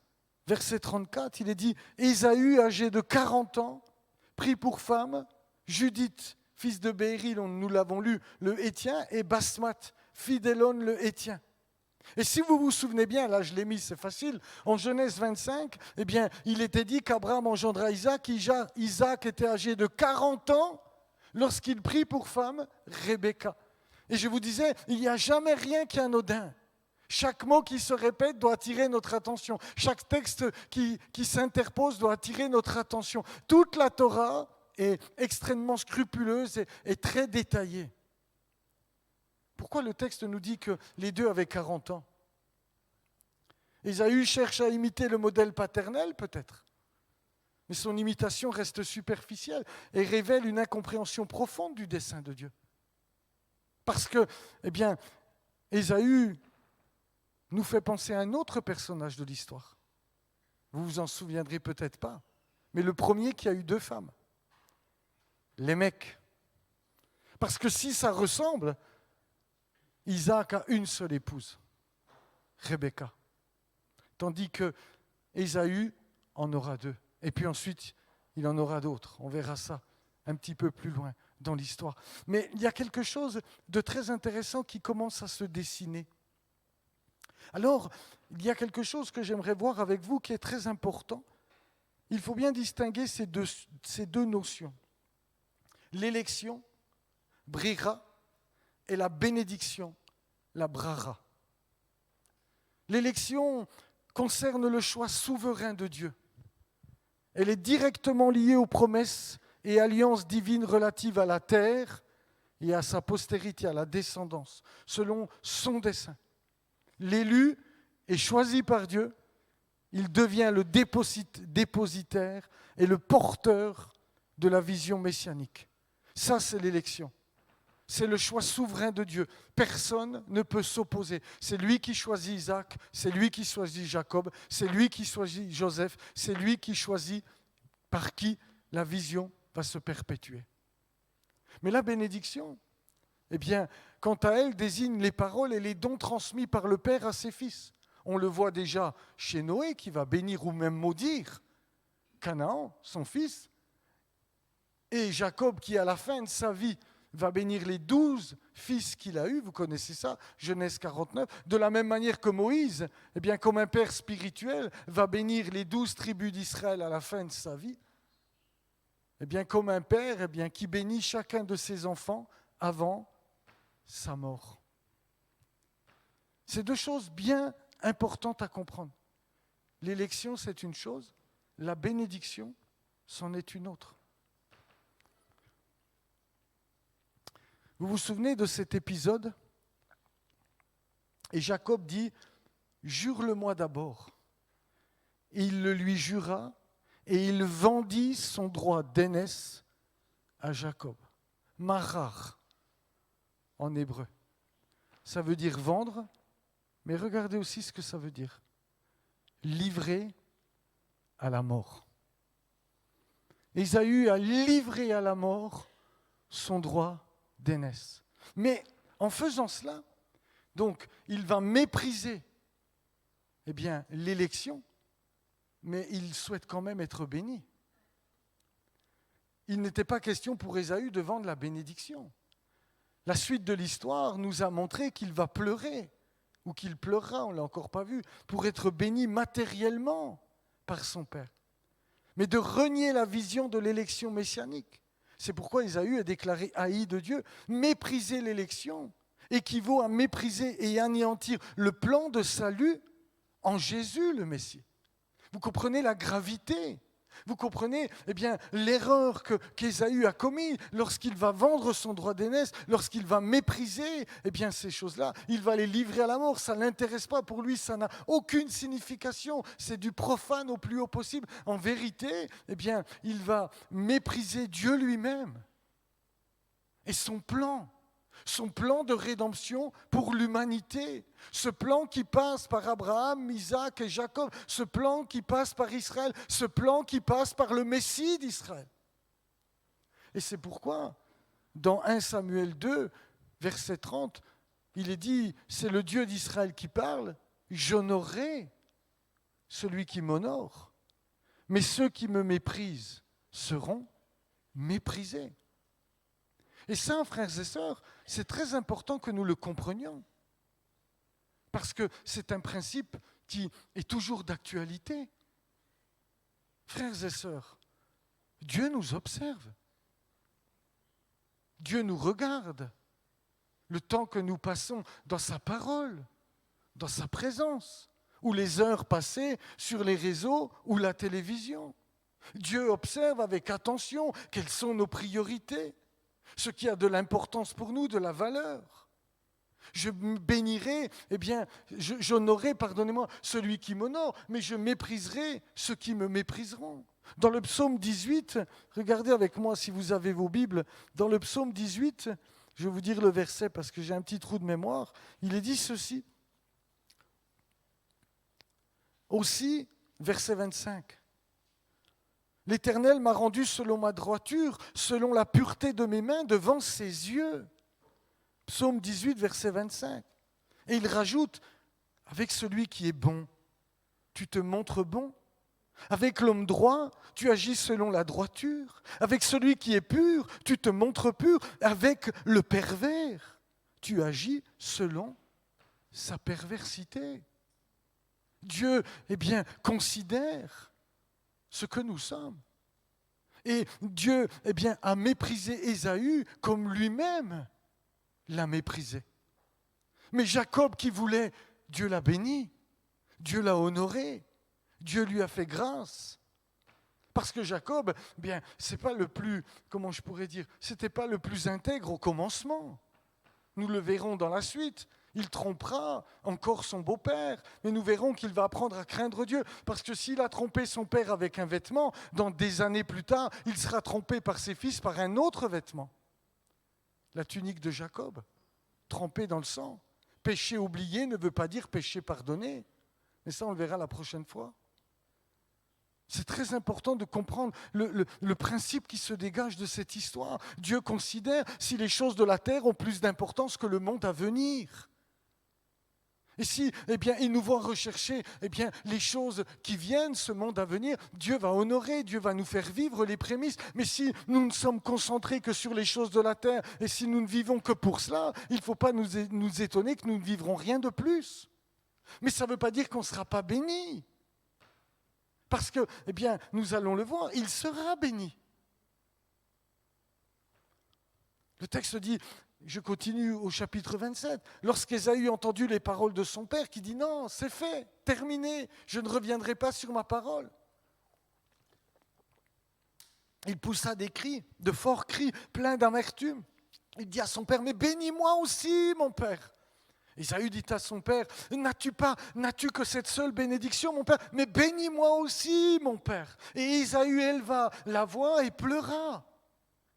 verset 34, il est dit « Ésaü, âgé de 40 ans, prit pour femme Judith, fils de Béryl, nous l'avons lu, le Hétien, et Basmath, fille d'Élon, le Hétien. Et si vous vous souvenez bien, là je l'ai mis, c'est facile, en Genèse 25, eh bien, il était dit qu'Abraham engendra Isaac. Isaac était âgé de 40 ans lorsqu'il prit pour femme Rebecca. Et je vous disais, il n'y a jamais rien qui est anodin. Chaque mot qui se répète doit attirer notre attention. Chaque texte qui s'interpose doit attirer notre attention. Toute la Torah est extrêmement scrupuleuse et très détaillée. Pourquoi le texte nous dit que les deux avaient 40 ans? Ésaü cherche à imiter le modèle paternel, peut-être. Mais son imitation reste superficielle et révèle une incompréhension profonde du dessein de Dieu. Parce que, eh bien, Ésaü nous fait penser à un autre personnage de l'histoire. Vous vous en souviendrez peut-être pas, mais le premier qui a eu 2 femmes, Lémec. Parce que si ça ressemble, Isaac a une seule épouse, Rebecca. Tandis que Ésaü en aura 2. Et puis ensuite, il en aura d'autres. On verra ça un petit peu plus loin dans l'histoire. Mais il y a quelque chose de très intéressant qui commence à se dessiner. Alors, il y a quelque chose que j'aimerais voir avec vous qui est très important. Il faut bien distinguer ces deux notions. L'élection, brira, et la bénédiction, la brara. L'élection concerne le choix souverain de Dieu. Elle est directement liée aux promesses et alliances divines relatives à la terre et à sa postérité, à la descendance, selon son dessein. L'élu est choisi par Dieu, il devient le dépositaire et le porteur de la vision messianique. Ça, c'est l'élection. C'est le choix souverain de Dieu. Personne ne peut s'opposer. C'est lui qui choisit Isaac, c'est lui qui choisit Jacob, c'est lui qui choisit Joseph, c'est lui qui choisit par qui la vision va se perpétuer. Mais la bénédiction, eh bien, quant à elle, désigne les paroles et les dons transmis par le Père à ses fils. On le voit déjà chez Noé qui va bénir ou même maudire Canaan, son fils, et Jacob qui, à la fin de sa vie, va bénir les 12 fils qu'il a eus, vous connaissez ça, Genèse 49, de la même manière que Moïse, eh bien, comme un père spirituel, va bénir les 12 tribus d'Israël à la fin de sa vie, eh bien, comme un père qui bénit chacun de ses enfants avant sa mort. C'est 2 choses bien importantes à comprendre. L'élection, c'est une chose, la bénédiction, c'en est une autre. Vous vous souvenez de cet épisode? Et Jacob dit, « Jure-le-moi d'abord. » Et il le lui jura, et il vendit son droit d'aînesse à Jacob. Marar, en hébreu. Ça veut dire vendre, mais regardez aussi ce que ça veut dire. Livrer à la mort. Ésaü a livré à la mort son droit d'aînesse. Mais en faisant cela, donc, il va mépriser l'élection, mais il souhaite quand même être béni. Il n'était pas question pour Ésaü de vendre la bénédiction. La suite de l'histoire nous a montré qu'il va pleurer, ou qu'il pleurera, on ne l'a encore pas vu, pour être béni matériellement par son père. Mais de renier la vision de l'élection messianique. C'est pourquoi Ésaü est déclaré haï de Dieu. Mépriser l'élection équivaut à mépriser et anéantir le plan de salut en Jésus le Messie. Vous comprenez la gravité? Vous comprenez l'erreur qu'Ésaü a commise lorsqu'il va vendre son droit d'aînesse, lorsqu'il va mépriser ces choses-là, il va les livrer à la mort, ça ne l'intéresse pas, pour lui ça n'a aucune signification, c'est du profane au plus haut possible. En vérité, il va mépriser Dieu lui-même et son plan de rédemption pour l'humanité, ce plan qui passe par Abraham, Isaac et Jacob, ce plan qui passe par Israël, ce plan qui passe par le Messie d'Israël. Et c'est pourquoi, dans 1 Samuel 2, verset 30, il est dit, c'est le Dieu d'Israël qui parle, j'honorerai celui qui m'honore, mais ceux qui me méprisent seront méprisés. Et ça, frères et sœurs, c'est très important que nous le comprenions. Parce que c'est un principe qui est toujours d'actualité. Frères et sœurs, Dieu nous observe. Dieu nous regarde. Le temps que nous passons dans sa parole, dans sa présence, ou les heures passées sur les réseaux ou la télévision. Dieu observe avec attention quelles sont nos priorités, ce qui a de l'importance pour nous, de la valeur. Je bénirai, j'honorerai, pardonnez-moi, celui qui m'honore, mais je mépriserai ceux qui me mépriseront. Dans le psaume 18, regardez avec moi si vous avez vos Bibles, dans le psaume 18, je vais vous dire le verset parce que j'ai un petit trou de mémoire, il est dit ceci. Aussi, verset 25. L'Éternel m'a rendu selon ma droiture, selon la pureté de mes mains devant ses yeux. Psaume 18, verset 25. Et il rajoute, avec celui qui est bon, tu te montres bon. Avec l'homme droit, tu agis selon la droiture. Avec celui qui est pur, tu te montres pur. Avec le pervers, tu agis selon sa perversité. Dieu, considère ce que nous sommes. Et Dieu, a méprisé Ésaü comme lui-même l'a méprisé. Mais Jacob qui voulait, Dieu l'a béni, Dieu l'a honoré, Dieu lui a fait grâce. Parce que Jacob, c'est pas le plus, c'était pas le plus intègre au commencement. Nous le verrons dans la suite. Il trompera encore son beau-père, mais nous verrons qu'il va apprendre à craindre Dieu. Parce que s'il a trompé son père avec un vêtement, dans des années plus tard, il sera trompé par ses fils par un autre vêtement. La tunique de Jacob, trempée dans le sang. Péché oublié ne veut pas dire péché pardonné. Mais ça, on le verra la prochaine fois. C'est très important de comprendre le principe qui se dégage de cette histoire. Dieu considère si les choses de la terre ont plus d'importance que le monde à venir. Et si il nous voit rechercher les choses qui viennent, ce monde à venir, Dieu va honorer, Dieu va nous faire vivre les prémices. Mais si nous ne sommes concentrés que sur les choses de la terre et si nous ne vivons que pour cela, il ne faut pas nous étonner que nous ne vivrons rien de plus. Mais ça ne veut pas dire qu'on ne sera pas béni. Parce que, nous allons le voir, il sera béni. Le texte dit, je continue au chapitre 27, lorsqu'Ésaü a entendu les paroles de son père qui dit non, c'est fait, terminé, je ne reviendrai pas sur ma parole. Il poussa des cris, de forts cris, pleins d'amertume. Il dit à son père, mais bénis-moi aussi, mon père. Ésaü dit à son père, n'as-tu que cette seule bénédiction, mon père? Mais bénis-moi aussi, mon père. Et Ésaü éleva la voix et pleura,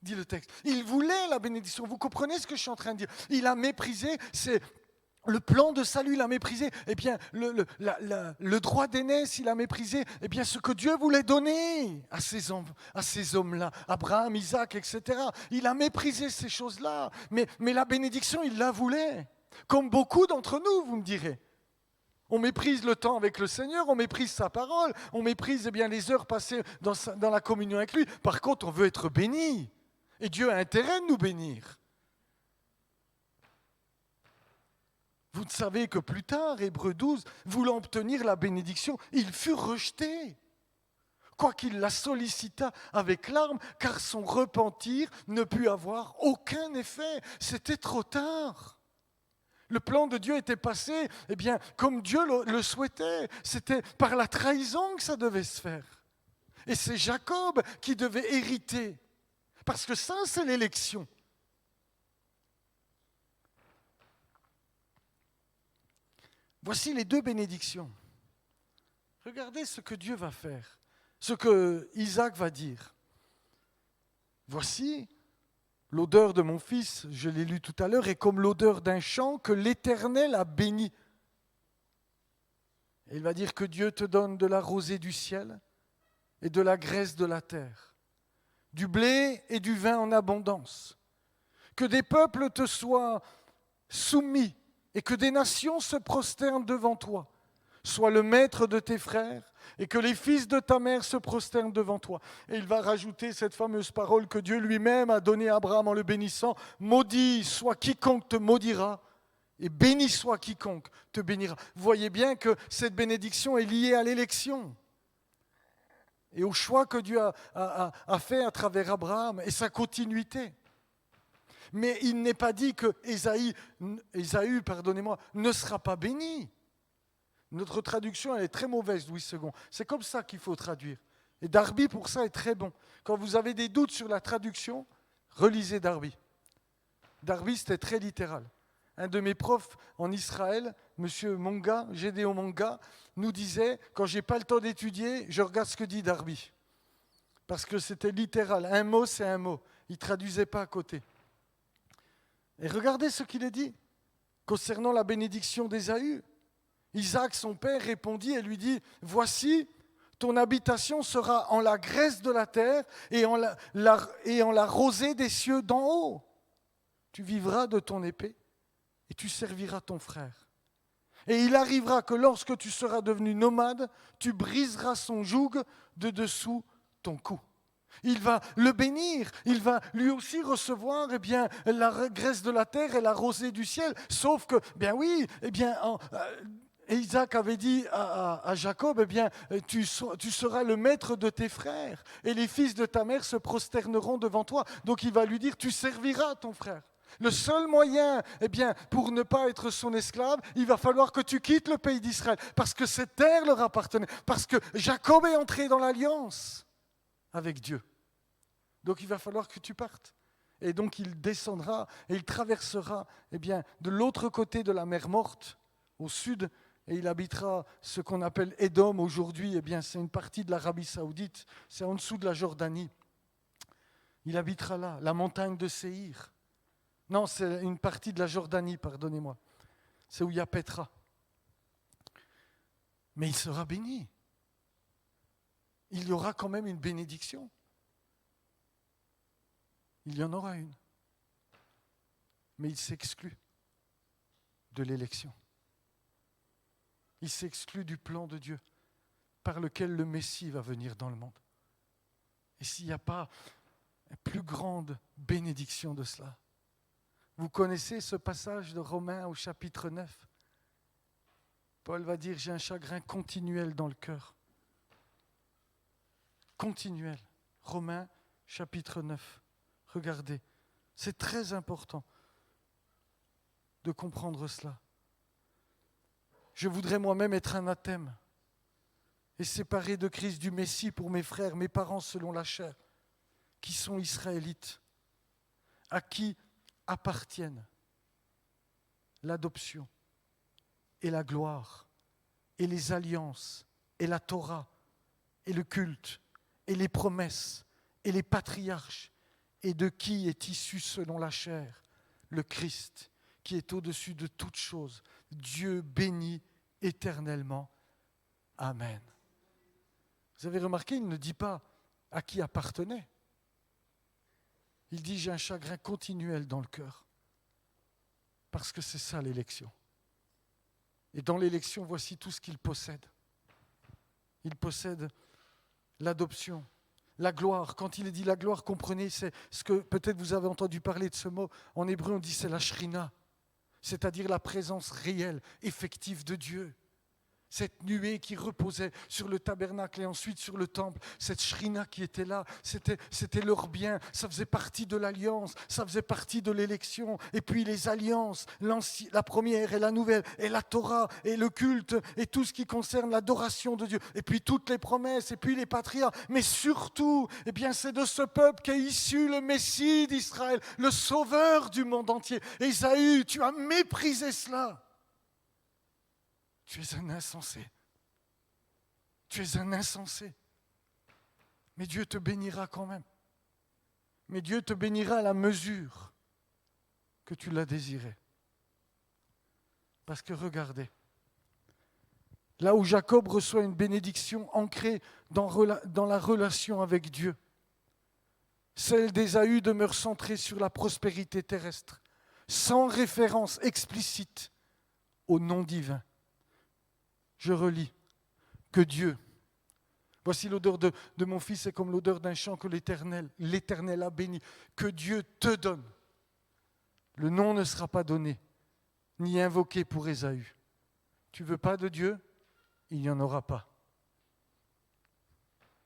dit le texte. Il voulait la bénédiction. Vous comprenez ce que je suis en train de dire? Il a méprisé, c'est le plan de salut, il a méprisé. Le droit d'aînesse, il a méprisé. Ce que Dieu voulait donner à ces hommes-là, Abraham, Isaac, etc. Il a méprisé ces choses-là. Mais la bénédiction, il la voulait. Comme beaucoup d'entre nous, vous me direz. On méprise le temps avec le Seigneur, on méprise sa parole, on méprise les heures passées dans la communion avec lui. Par contre, on veut être béni. Et Dieu a intérêt de nous bénir. Vous savez que plus tard, Hébreux 12, voulant obtenir la bénédiction, il fut rejeté. Quoiqu'il la sollicita avec larmes, car son repentir ne put avoir aucun effet. C'était trop tard. Le plan de Dieu était passé, comme Dieu le souhaitait. C'était par la trahison que ça devait se faire. Et c'est Jacob qui devait hériter. Parce que ça, c'est l'élection. Voici les deux bénédictions. Regardez ce que Dieu va faire, ce que Isaac va dire. Voici, l'odeur de mon fils, je l'ai lu tout à l'heure, est comme l'odeur d'un champ que l'Éternel a béni. Et il va dire que Dieu te donne de la rosée du ciel et de la graisse de la terre, du blé et du vin en abondance. Que des peuples te soient soumis et que des nations se prosternent devant toi. Sois le maître de tes frères et que les fils de ta mère se prosternent devant toi. Et il va rajouter cette fameuse parole que Dieu lui-même a donnée à Abraham en le bénissant. Maudit soit quiconque te maudira Et béni soit quiconque te bénira. Vous voyez bien que cette bénédiction est liée à l'élection et au choix que Dieu a fait à travers Abraham et sa continuité. Mais il n'est pas dit que Ésaü, ne sera pas béni. Notre traduction, elle est très mauvaise, Louis II. C'est comme ça qu'il faut traduire. Et Darby, pour ça, est très bon. Quand vous avez des doutes sur la traduction, relisez Darby. Darby, c'était très littéral. Un de mes profs en Israël, M. Monga, Gédéon Monga, nous disait, quand je n'ai pas le temps d'étudier, je regarde ce que dit Darby. Parce que c'était littéral. Un mot, c'est un mot. Il ne traduisait pas à côté. Et regardez ce qu'il a dit concernant la bénédiction d'Ésaü. Isaac, son père, répondit et lui dit, « Voici, ton habitation sera en la graisse de la terre et en la rosée des cieux d'en haut. Tu vivras de ton épée et tu serviras ton frère. Et il arrivera que lorsque tu seras devenu nomade, tu briseras son joug de dessous ton cou. » Il va le bénir, il va lui aussi recevoir la graisse de la terre et la rosée du ciel. Sauf que, Isaac avait dit à Jacob, tu seras le maître de tes frères et les fils de ta mère se prosterneront devant toi. Donc il va lui dire, tu serviras ton frère. Le seul moyen, pour ne pas être son esclave, il va falloir que tu quittes le pays d'Israël parce que cette terre leur appartenait, parce que Jacob est entré dans l'alliance avec Dieu. Donc il va falloir que tu partes. Et donc il descendra et il traversera de l'autre côté de la mer Morte, au sud, et il habitera ce qu'on appelle Édom aujourd'hui. C'est une partie de l'Arabie Saoudite, c'est en dessous de la Jordanie. Il habitera là, la montagne de Séhir. Non, c'est une partie de la Jordanie, pardonnez-moi. C'est où il y a Pétra. Mais il sera béni. Il y aura quand même une bénédiction. Il y en aura une. Mais il s'exclut de l'élection. Il s'exclut du plan de Dieu par lequel le Messie va venir dans le monde. Et s'il n'y a pas une plus grande bénédiction de cela. Vous connaissez ce passage de Romains au chapitre 9. Paul va dire, j'ai un chagrin continuel dans le cœur. Continuel. Romains chapitre 9. Regardez, c'est très important de comprendre cela. Je voudrais moi-même être anathème et séparé de Christ du Messie pour mes frères, mes parents selon la chair, qui sont israélites, à qui appartiennent l'adoption et la gloire et les alliances et la Torah et le culte et les promesses et les patriarches, et de qui est issu selon la chair le Christ, qui est au-dessus de toutes choses, Dieu béni éternellement. Amen. Vous avez remarqué, il ne dit pas à qui appartenait. Il dit, j'ai un chagrin continuel dans le cœur. Parce que c'est ça l'élection. Et dans l'élection, voici tout ce qu'il possède. Il possède l'adoption, la gloire. Quand il est dit la gloire, comprenez, c'est ce que peut-être vous avez entendu parler de ce mot. En hébreu, on dit c'est la shrina, c'est-à-dire la présence réelle, effective de Dieu. Cette nuée qui reposait sur le tabernacle et ensuite sur le temple, cette shrina qui était là, c'était leur bien, ça faisait partie de l'alliance, ça faisait partie de l'élection. Et puis les alliances, la première et la nouvelle, et la Torah, et le culte, et tout ce qui concerne l'adoration de Dieu, et puis toutes les promesses, et puis les patriarches. Mais surtout, c'est de ce peuple qu'est issu le Messie d'Israël, le sauveur du monde entier. Ésaü, tu as méprisé cela. Tu es un insensé. Tu es un insensé. Mais Dieu te bénira quand même. Mais Dieu te bénira à la mesure que tu l'as désiré. Parce que regardez, là où Jacob reçoit une bénédiction ancrée dans la relation avec Dieu, celle d'Ésaü demeure centrée sur la prospérité terrestre, sans référence explicite au nom divin. Je relis que Dieu, voici l'odeur de mon fils est comme l'odeur d'un champ que l'Éternel a béni, que Dieu te donne. Le nom ne sera pas donné, ni invoqué pour Ésaü. Tu ne veux pas de Dieu? Il n'y en aura pas.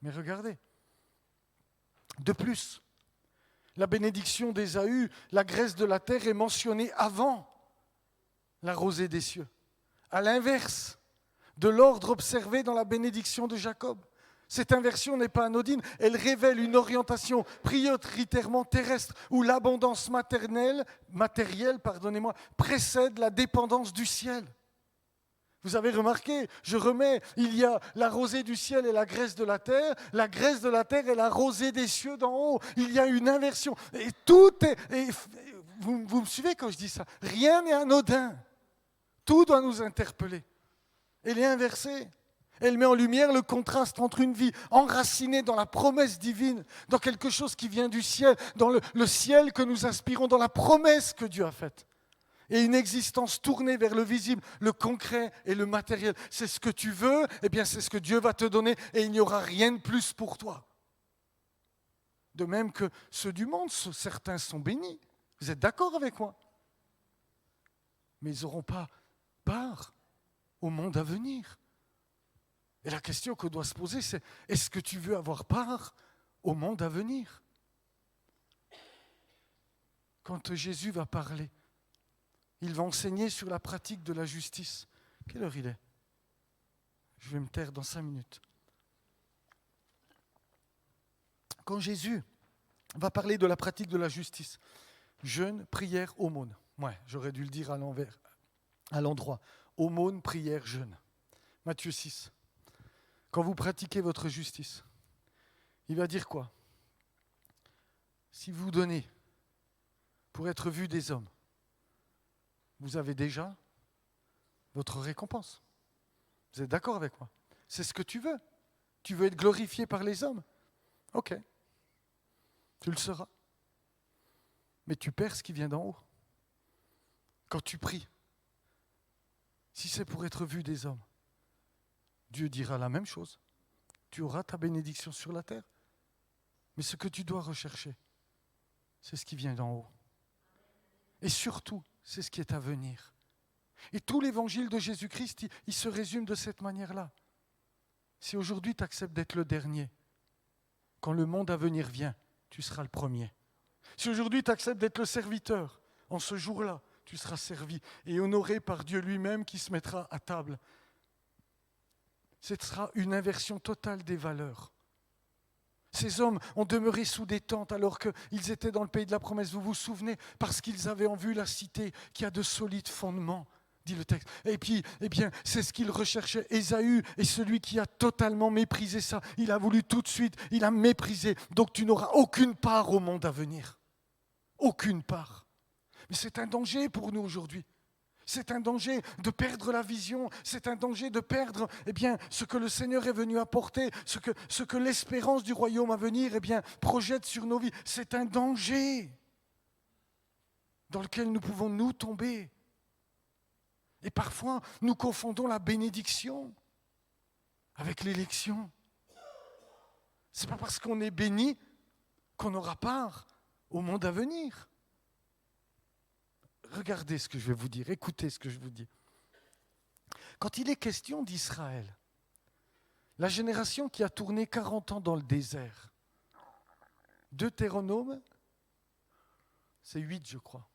Mais regardez, de plus, la bénédiction d'Ésaü, la graisse de la terre est mentionnée avant la rosée des cieux. À l'inverse de l'ordre observé dans la bénédiction de Jacob. Cette inversion n'est pas anodine, elle révèle une orientation prioritairement terrestre où l'abondance matérielle, précède la dépendance du ciel. Vous avez remarqué, je remets, il y a la rosée du ciel et la graisse de la terre est la rosée des cieux d'en haut. Il y a une inversion. Et tout est... vous me suivez quand je dis ça? Rien n'est anodin. Tout doit nous interpeller. Elle est inversée. Elle met en lumière le contraste entre une vie enracinée dans la promesse divine, dans quelque chose qui vient du ciel, dans le ciel que nous aspirons, dans la promesse que Dieu a faite. Et une existence tournée vers le visible, le concret et le matériel. C'est ce que tu veux, eh bien c'est ce que Dieu va te donner et il n'y aura rien de plus pour toi. De même que ceux du monde, certains sont bénis. Vous êtes d'accord avec moi? Mais ils n'auront pas part au monde à venir. Et la question qu'on doit se poser, c'est est-ce que tu veux avoir part au monde à venir? Quand Jésus va parler, il va enseigner sur la pratique de la justice. Quelle heure il est? Je vais me taire dans 5 minutes. Quand Jésus va parler de la pratique de la justice, jeûne, prière, aumône. Ouais, j'aurais dû le dire à l'envers, à l'endroit. Aumône, prière, jeûne. Matthieu 6. Quand vous pratiquez votre justice, il va dire quoi? Si vous donnez pour être vu des hommes, vous avez déjà votre récompense. Vous êtes d'accord avec moi? C'est ce que tu veux. Tu veux être glorifié par les hommes? Ok, tu le seras. Mais tu perds ce qui vient d'en haut. Quand tu pries, si c'est pour être vu des hommes, Dieu dira la même chose. Tu auras ta bénédiction sur la terre. Mais ce que tu dois rechercher, c'est ce qui vient d'en haut. Et surtout, c'est ce qui est à venir. Et tout l'évangile de Jésus-Christ, il se résume de cette manière-là. Si aujourd'hui tu acceptes d'être le dernier, quand le monde à venir vient, tu seras le premier. Si aujourd'hui tu acceptes d'être le serviteur, en ce jour-là, tu seras servi et honoré par Dieu lui-même qui se mettra à table. Ce sera une inversion totale des valeurs. Ces hommes ont demeuré sous des tentes alors qu'ils étaient dans le pays de la promesse. Vous vous souvenez? Parce qu'ils avaient en vue la cité qui a de solides fondements, dit le texte. Et puis, c'est ce qu'ils recherchaient. Ésaü est celui qui a totalement méprisé ça. Il a voulu tout de suite, il a méprisé. Donc tu n'auras aucune part au monde à venir. Aucune part. Mais c'est un danger pour nous aujourd'hui. C'est un danger de perdre la vision, c'est un danger de perdre ce que le Seigneur est venu apporter, ce que l'espérance du royaume à venir projette sur nos vies. C'est un danger dans lequel nous pouvons nous tomber. Et parfois, nous confondons la bénédiction avec l'élection. Ce n'est pas parce qu'on est béni qu'on aura part au monde à venir. Regardez ce que je vais vous dire, écoutez ce que je vous dis. Quand il est question d'Israël, la génération qui a tourné 40 ans dans le désert, Deutéronome, c'est 8 je crois.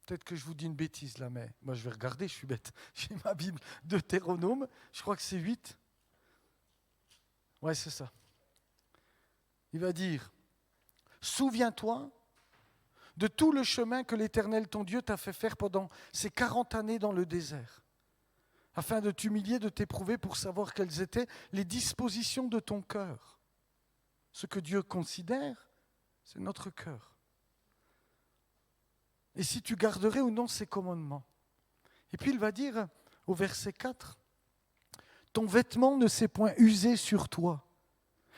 Peut-être que je vous dis une bêtise là, mais moi je vais regarder, je suis bête. J'ai ma Bible, Deutéronome, je crois que c'est 8. Ouais, c'est ça. Il va dire, souviens-toi de tout le chemin que l'Éternel, ton Dieu, t'a fait faire pendant ces 40 années dans le désert, afin de t'humilier, de t'éprouver pour savoir quelles étaient les dispositions de ton cœur. Ce que Dieu considère, c'est notre cœur. Et si tu garderais ou non ses commandements. Et puis il va dire au verset 4, « Ton vêtement ne s'est point usé sur toi,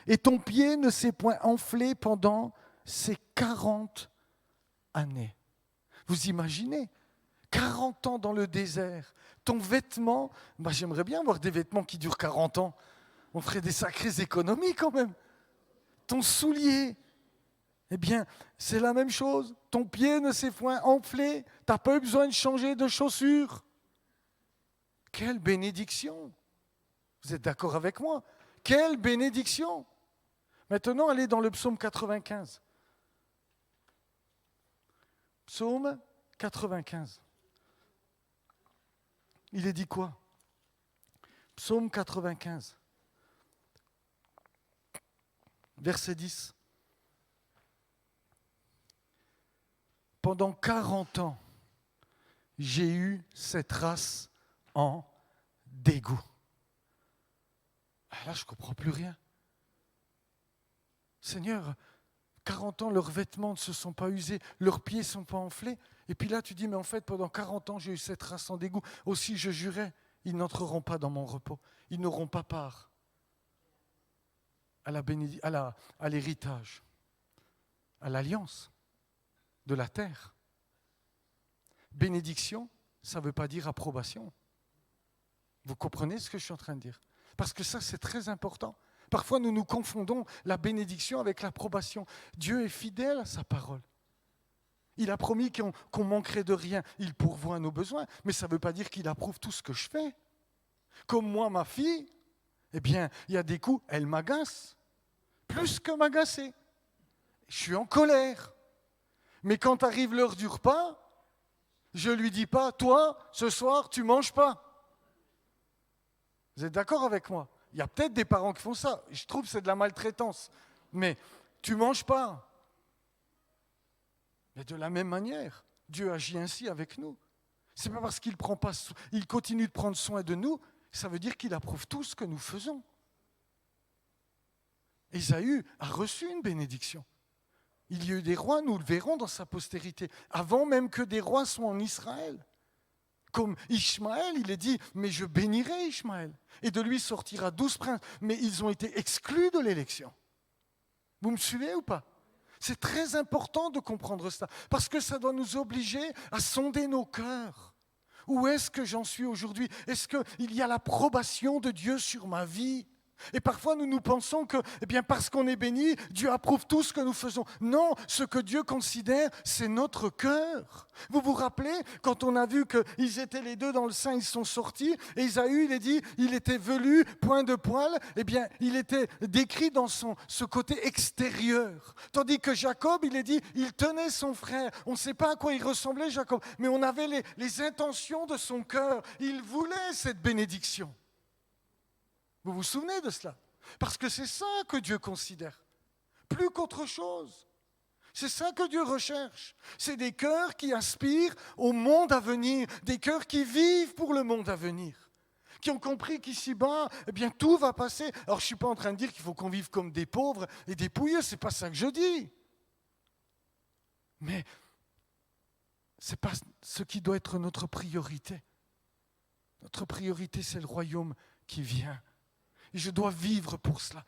et ton pied ne s'est point enflé pendant ces 40 années. » Vous imaginez, 40 ans dans le désert, ton vêtement, j'aimerais bien avoir des vêtements qui durent 40 ans. On ferait des sacrées économies quand même. Ton soulier, Eh bien, c'est la même chose. Ton pied ne s'est point enflé. Tu n'as pas eu besoin de changer de chaussures. Quelle bénédiction! Vous êtes d'accord avec moi? Quelle bénédiction! Maintenant, allez dans le psaume 95. Psaume 95. Il est dit quoi? Psaume 95. Verset 10. Pendant 40 ans, j'ai eu cette race en dégoût. Là, je ne comprends plus rien. Seigneur, 40 ans, leurs vêtements ne se sont pas usés, leurs pieds ne sont pas enflés. Et puis là, tu dis, mais en fait, pendant 40 ans, j'ai eu cette race en dégoût. Aussi, je jurais, ils n'entreront pas dans mon repos. Ils n'auront pas part à l'héritage, à l'alliance de la terre. Bénédiction, ça ne veut pas dire approbation. Vous comprenez ce que je suis en train de dire? Parce que ça, c'est très important. Parfois, nous nous confondons la bénédiction avec l'approbation. Dieu est fidèle à sa parole. Il a promis qu'on manquerait de rien. Il pourvoit à nos besoins, mais ça ne veut pas dire qu'il approuve tout ce que je fais. Comme moi, ma fille, eh bien, il y a des coups, elle m'agace, plus que m'agacer. Je suis en colère. Mais quand arrive l'heure du repas, je ne lui dis pas, toi, ce soir, tu ne manges pas. Vous êtes d'accord avec moi? Il y a peut-être des parents qui font ça. Je trouve que c'est de la maltraitance. Mais tu ne manges pas. Mais de la même manière, Dieu agit ainsi avec nous. Ce n'est pas parce qu'il continue de prendre soin de nous, ça veut dire qu'il approuve tout ce que nous faisons. Ésaü a reçu une bénédiction. Il y a eu des rois, nous le verrons dans sa postérité, avant même que des rois soient en Israël. Comme Ishmaël, il est dit, mais je bénirai Ishmaël. Et de lui sortira 12 princes. Mais ils ont été exclus de l'élection. Vous me suivez ou pas? C'est très important de comprendre ça, parce que ça doit nous obliger à sonder nos cœurs. Où est-ce que j'en suis aujourd'hui? Est-ce qu'il y a l'approbation de Dieu sur ma vie? Et parfois, nous pensons que, eh bien, parce qu'on est béni, Dieu approuve tout ce que nous faisons. Non, ce que Dieu considère, c'est notre cœur. Vous vous rappelez, quand on a vu qu'ils étaient les deux dans le sein, ils sont sortis, et Ésaü, il est dit, il était velu, point de poil, eh bien, il était décrit dans ce côté extérieur. Tandis que Jacob, il est dit, il tenait son frère. On ne sait pas à quoi il ressemblait, Jacob, mais on avait les intentions de son cœur. Il voulait cette bénédiction. Vous vous souvenez de cela? Parce que c'est ça que Dieu considère, plus qu'autre chose. C'est ça que Dieu recherche. C'est des cœurs qui aspirent au monde à venir, des cœurs qui vivent pour le monde à venir, qui ont compris qu'ici-bas, eh bien, tout va passer. Alors, je ne suis pas en train de dire qu'il faut qu'on vive comme des pauvres et des pouilleux, ce n'est pas ça que je dis. Mais ce n'est pas ce qui doit être notre priorité. Notre priorité, c'est le royaume qui vient. Et je dois vivre pour cela.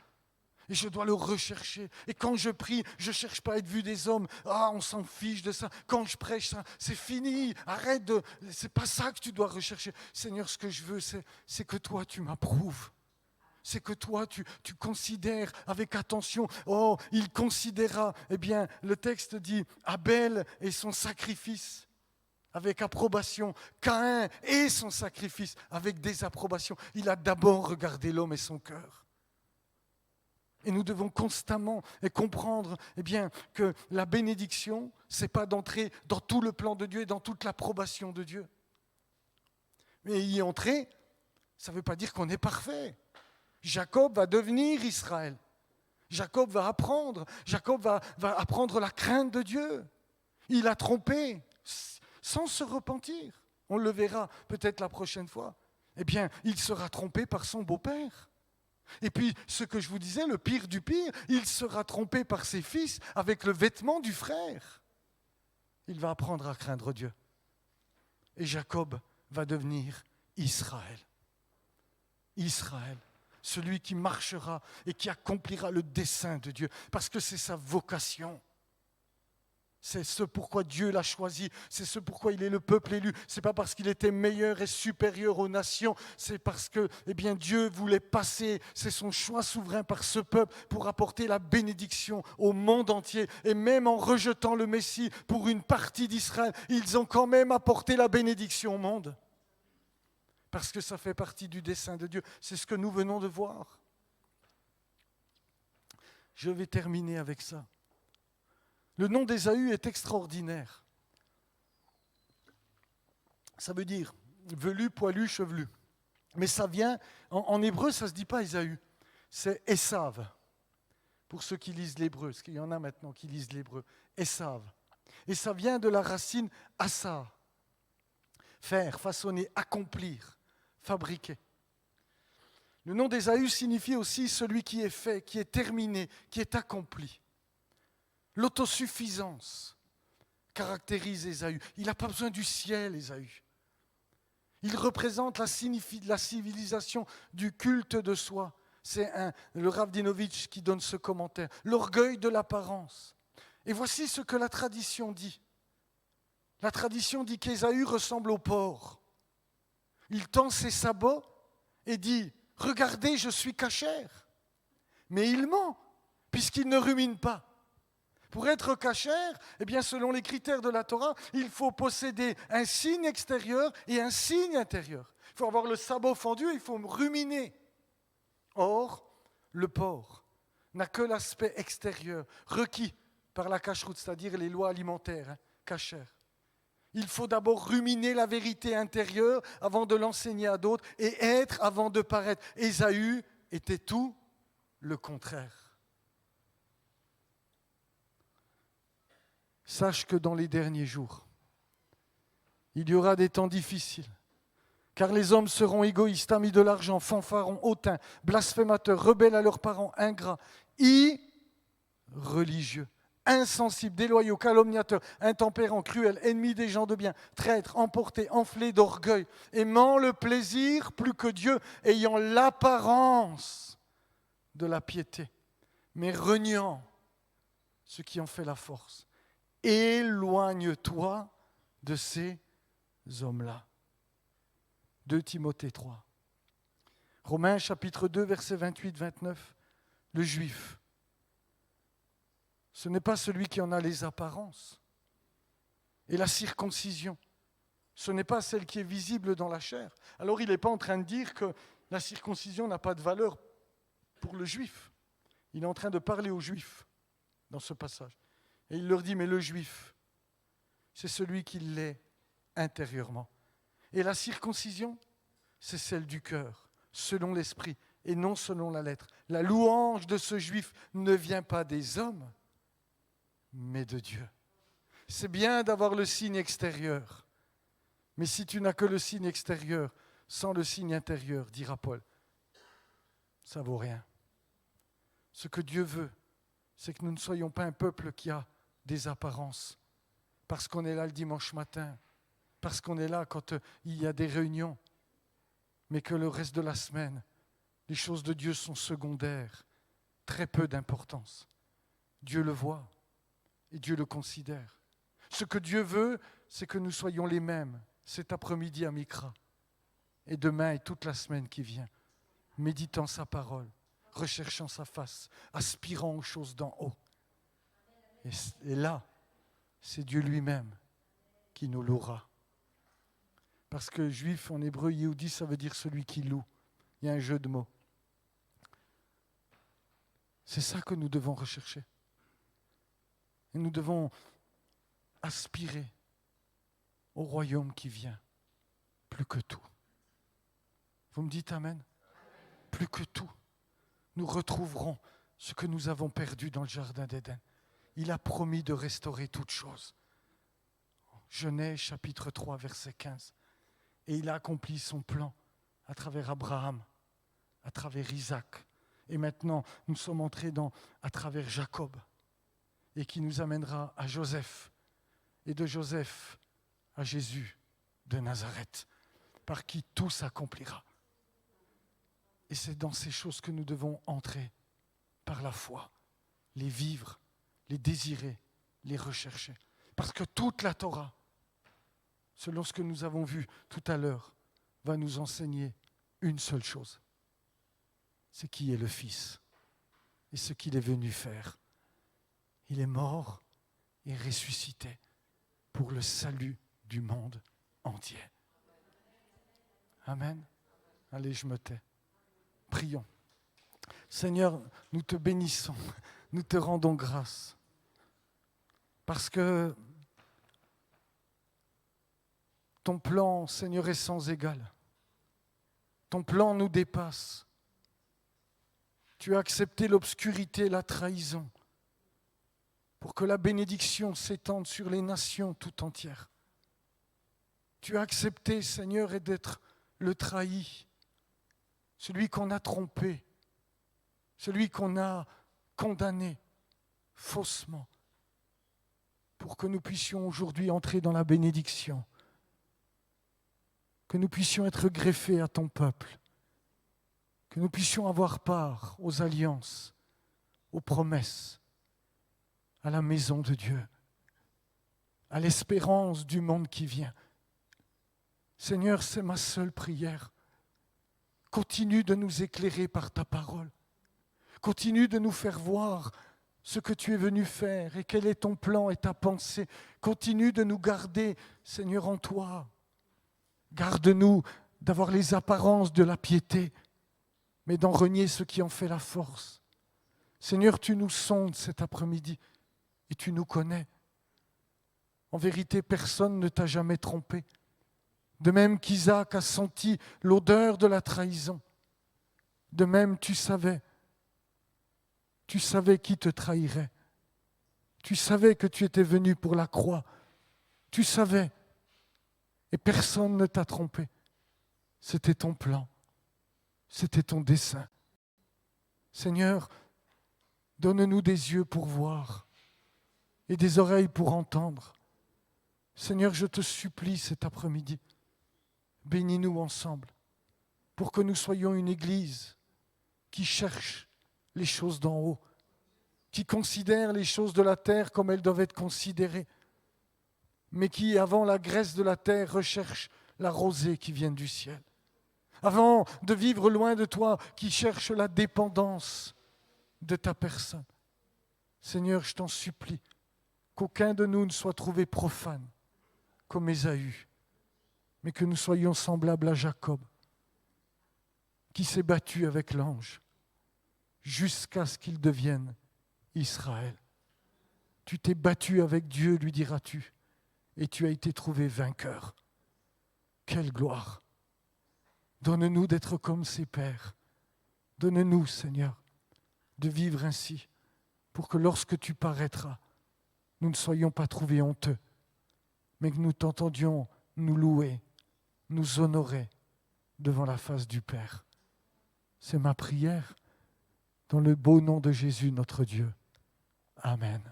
Et je dois le rechercher. Et quand je prie, je ne cherche pas à être vu des hommes. Ah, on s'en fiche de ça. Quand je prêche, ça, c'est fini. Arrête de... C'est pas ça que tu dois rechercher. Seigneur, ce que je veux, c'est que toi, tu m'approuves. C'est que toi, tu considères avec attention. Oh, il considéra. Eh bien, le texte dit, Abel et son sacrifice. Avec approbation, Caïn et son sacrifice avec désapprobation. Il a d'abord regardé l'homme et son cœur. Et nous devons constamment comprendre eh bien, que la bénédiction, ce n'est pas d'entrer dans tout le plan de Dieu et dans toute l'approbation de Dieu. Mais y entrer, ça ne veut pas dire qu'on est parfait. Jacob va devenir Israël. Jacob va apprendre apprendre la crainte de Dieu. Il a trompé. Sans se repentir. On le verra peut-être la prochaine fois. Eh bien, il sera trompé par son beau-père. Et puis, ce que je vous disais, le pire du pire, il sera trompé par ses fils avec le vêtement du frère. Il va apprendre à craindre Dieu. Et Jacob va devenir Israël. Israël, celui qui marchera et qui accomplira le dessein de Dieu, parce que c'est sa vocation. C'est ce pourquoi Dieu l'a choisi, c'est ce pourquoi il est le peuple élu. Ce n'est pas parce qu'il était meilleur et supérieur aux nations, c'est parce que Dieu voulait passer, c'est son choix souverain par ce peuple pour apporter la bénédiction au monde entier. Et même en rejetant le Messie pour une partie d'Israël, ils ont quand même apporté la bénédiction au monde. Parce que ça fait partie du dessein de Dieu. C'est ce que nous venons de voir. Je vais terminer avec ça. Le nom d'Ésaü est extraordinaire. Ça veut dire velu, poilu, chevelu. Mais ça vient, en hébreu, ça ne se dit pas Ésaü, c'est Esav. Pour ceux qui lisent l'hébreu, parce qu'il y en a maintenant qui lisent l'hébreu. Esav. Et ça vient de la racine asa. Faire, façonner, accomplir, fabriquer. Le nom d'Ésaü signifie aussi celui qui est fait, qui est terminé, qui est accompli. L'autosuffisance caractérise Ésaü. Il n'a pas besoin du ciel, Ésaü. Il représente la civilisation du culte de soi. C'est le Rav Dinovitch qui donne ce commentaire. L'orgueil de l'apparence. Et voici ce que la tradition dit. La tradition dit qu'Ésaü ressemble au porc. Il tend ses sabots et dit « Regardez, je suis cachère ». Mais il ment, puisqu'il ne rumine pas. Pour être cachère, selon les critères de la Torah, il faut posséder un signe extérieur et un signe intérieur. Il faut avoir le sabot fendu et il faut ruminer. Or, le porc n'a que l'aspect extérieur, requis par la cacheroute, c'est-à-dire les lois alimentaires, cachères. Il faut d'abord ruminer la vérité intérieure avant de l'enseigner à d'autres et être avant de paraître. Ésaü était tout le contraire. Sache que dans les derniers jours, il y aura des temps difficiles, car les hommes seront égoïstes, amis de l'argent, fanfarons, hautains, blasphémateurs, rebelles à leurs parents, ingrats, irreligieux, insensibles, déloyaux, calomniateurs, intempérants, cruels, ennemis des gens de bien, traîtres, emportés, enflés d'orgueil, aimant le plaisir plus que Dieu, ayant l'apparence de la piété, mais reniant ce qui en fait la force. Éloigne-toi de ces hommes-là. 2 Timothée 3. Romains chapitre 2, versets 28-29. Le juif, ce n'est pas celui qui en a les apparences. Et la circoncision, ce n'est pas celle qui est visible dans la chair. Alors il n'est pas en train de dire que la circoncision n'a pas de valeur pour le juif. Il est en train de parler aux juifs dans ce passage. Et il leur dit, mais le juif, c'est celui qui l'est intérieurement. Et la circoncision, c'est celle du cœur, selon l'esprit, et non selon la lettre. La louange de ce juif ne vient pas des hommes, mais de Dieu. C'est bien d'avoir le signe extérieur, mais si tu n'as que le signe extérieur, sans le signe intérieur, dira Paul, ça vaut rien. Ce que Dieu veut, c'est que nous ne soyons pas un peuple qui a des apparences, parce qu'on est là le dimanche matin, parce qu'on est là quand il y a des réunions, mais que le reste de la semaine, les choses de Dieu sont secondaires, très peu d'importance. Dieu le voit et Dieu le considère. Ce que Dieu veut, c'est que nous soyons les mêmes cet après-midi à Mikra, et demain et toute la semaine qui vient, méditant sa parole, recherchant sa face, aspirant aux choses d'en haut. Et là, c'est Dieu lui-même qui nous louera. Parce que juif en hébreu, Yehudi, ça veut dire celui qui loue. Il y a un jeu de mots. C'est ça que nous devons rechercher. Et nous devons aspirer au royaume qui vient, plus que tout. Vous me dites Amen? Plus que tout. Nous retrouverons ce que nous avons perdu dans le jardin d'Éden. Il a promis de restaurer toutes choses. Genèse chapitre 3, verset 15. Et il a accompli son plan à travers Abraham, à travers Isaac. Et maintenant, nous sommes entrés à travers Jacob, et qui nous amènera à Joseph, et de Joseph à Jésus de Nazareth, par qui tout s'accomplira. Et c'est dans ces choses que nous devons entrer par la foi, les vivre, les désirer, les rechercher. Parce que toute la Torah, selon ce que nous avons vu tout à l'heure, va nous enseigner une seule chose. C'est qui est le Fils et ce qu'il est venu faire. Il est mort et ressuscité pour le salut du monde entier. Amen. Allez, je me tais. Prions. Seigneur, nous te bénissons, nous te rendons grâce. Parce que ton plan, Seigneur, est sans égal. Ton plan nous dépasse. Tu as accepté l'obscurité, la trahison, pour que la bénédiction s'étende sur les nations tout entières. Tu as accepté, Seigneur, d'être le trahi, celui qu'on a trompé, celui qu'on a condamné faussement, pour que nous puissions aujourd'hui entrer dans la bénédiction, que nous puissions être greffés à ton peuple, que nous puissions avoir part aux alliances, aux promesses, à la maison de Dieu, à l'espérance du monde qui vient. Seigneur, c'est ma seule prière. Continue de nous éclairer par ta parole. Continue de nous faire voir ce que tu es venu faire et quel est ton plan et ta pensée. Continue de nous garder, Seigneur, en toi. Garde-nous d'avoir les apparences de la piété, mais d'en renier ce qui en fait la force. Seigneur, tu nous sondes cet après-midi et tu nous connais. En vérité, personne ne t'a jamais trompé. De même qu'Isaac a senti l'odeur de la trahison, de même tu savais qui te trahirait. Tu savais que tu étais venu pour la croix. Tu savais. Et personne ne t'a trompé. C'était ton plan. C'était ton dessein. Seigneur, donne-nous des yeux pour voir et des oreilles pour entendre. Seigneur, je te supplie cet après-midi, bénis-nous ensemble pour que nous soyons une église qui cherche les choses d'en haut, qui considère les choses de la terre comme elles doivent être considérées, mais qui, avant la graisse de la terre, recherche la rosée qui vient du ciel. Avant de vivre loin de toi, qui cherche la dépendance de ta personne. Seigneur, je t'en supplie, qu'aucun de nous ne soit trouvé profane comme Ésaü, mais que nous soyons semblables à Jacob, qui s'est battu avec l'ange jusqu'à ce qu'il devienne Israël. Tu t'es battu avec Dieu, lui diras-tu, et tu as été trouvé vainqueur. Quelle gloire! Donne-nous d'être comme ces pères. Donne-nous, Seigneur, de vivre ainsi, pour que lorsque tu paraîtras, nous ne soyons pas trouvés honteux, mais que nous t'entendions nous louer, nous honorer devant la face du Père. C'est ma prière, dans le beau nom de Jésus, notre Dieu. Amen.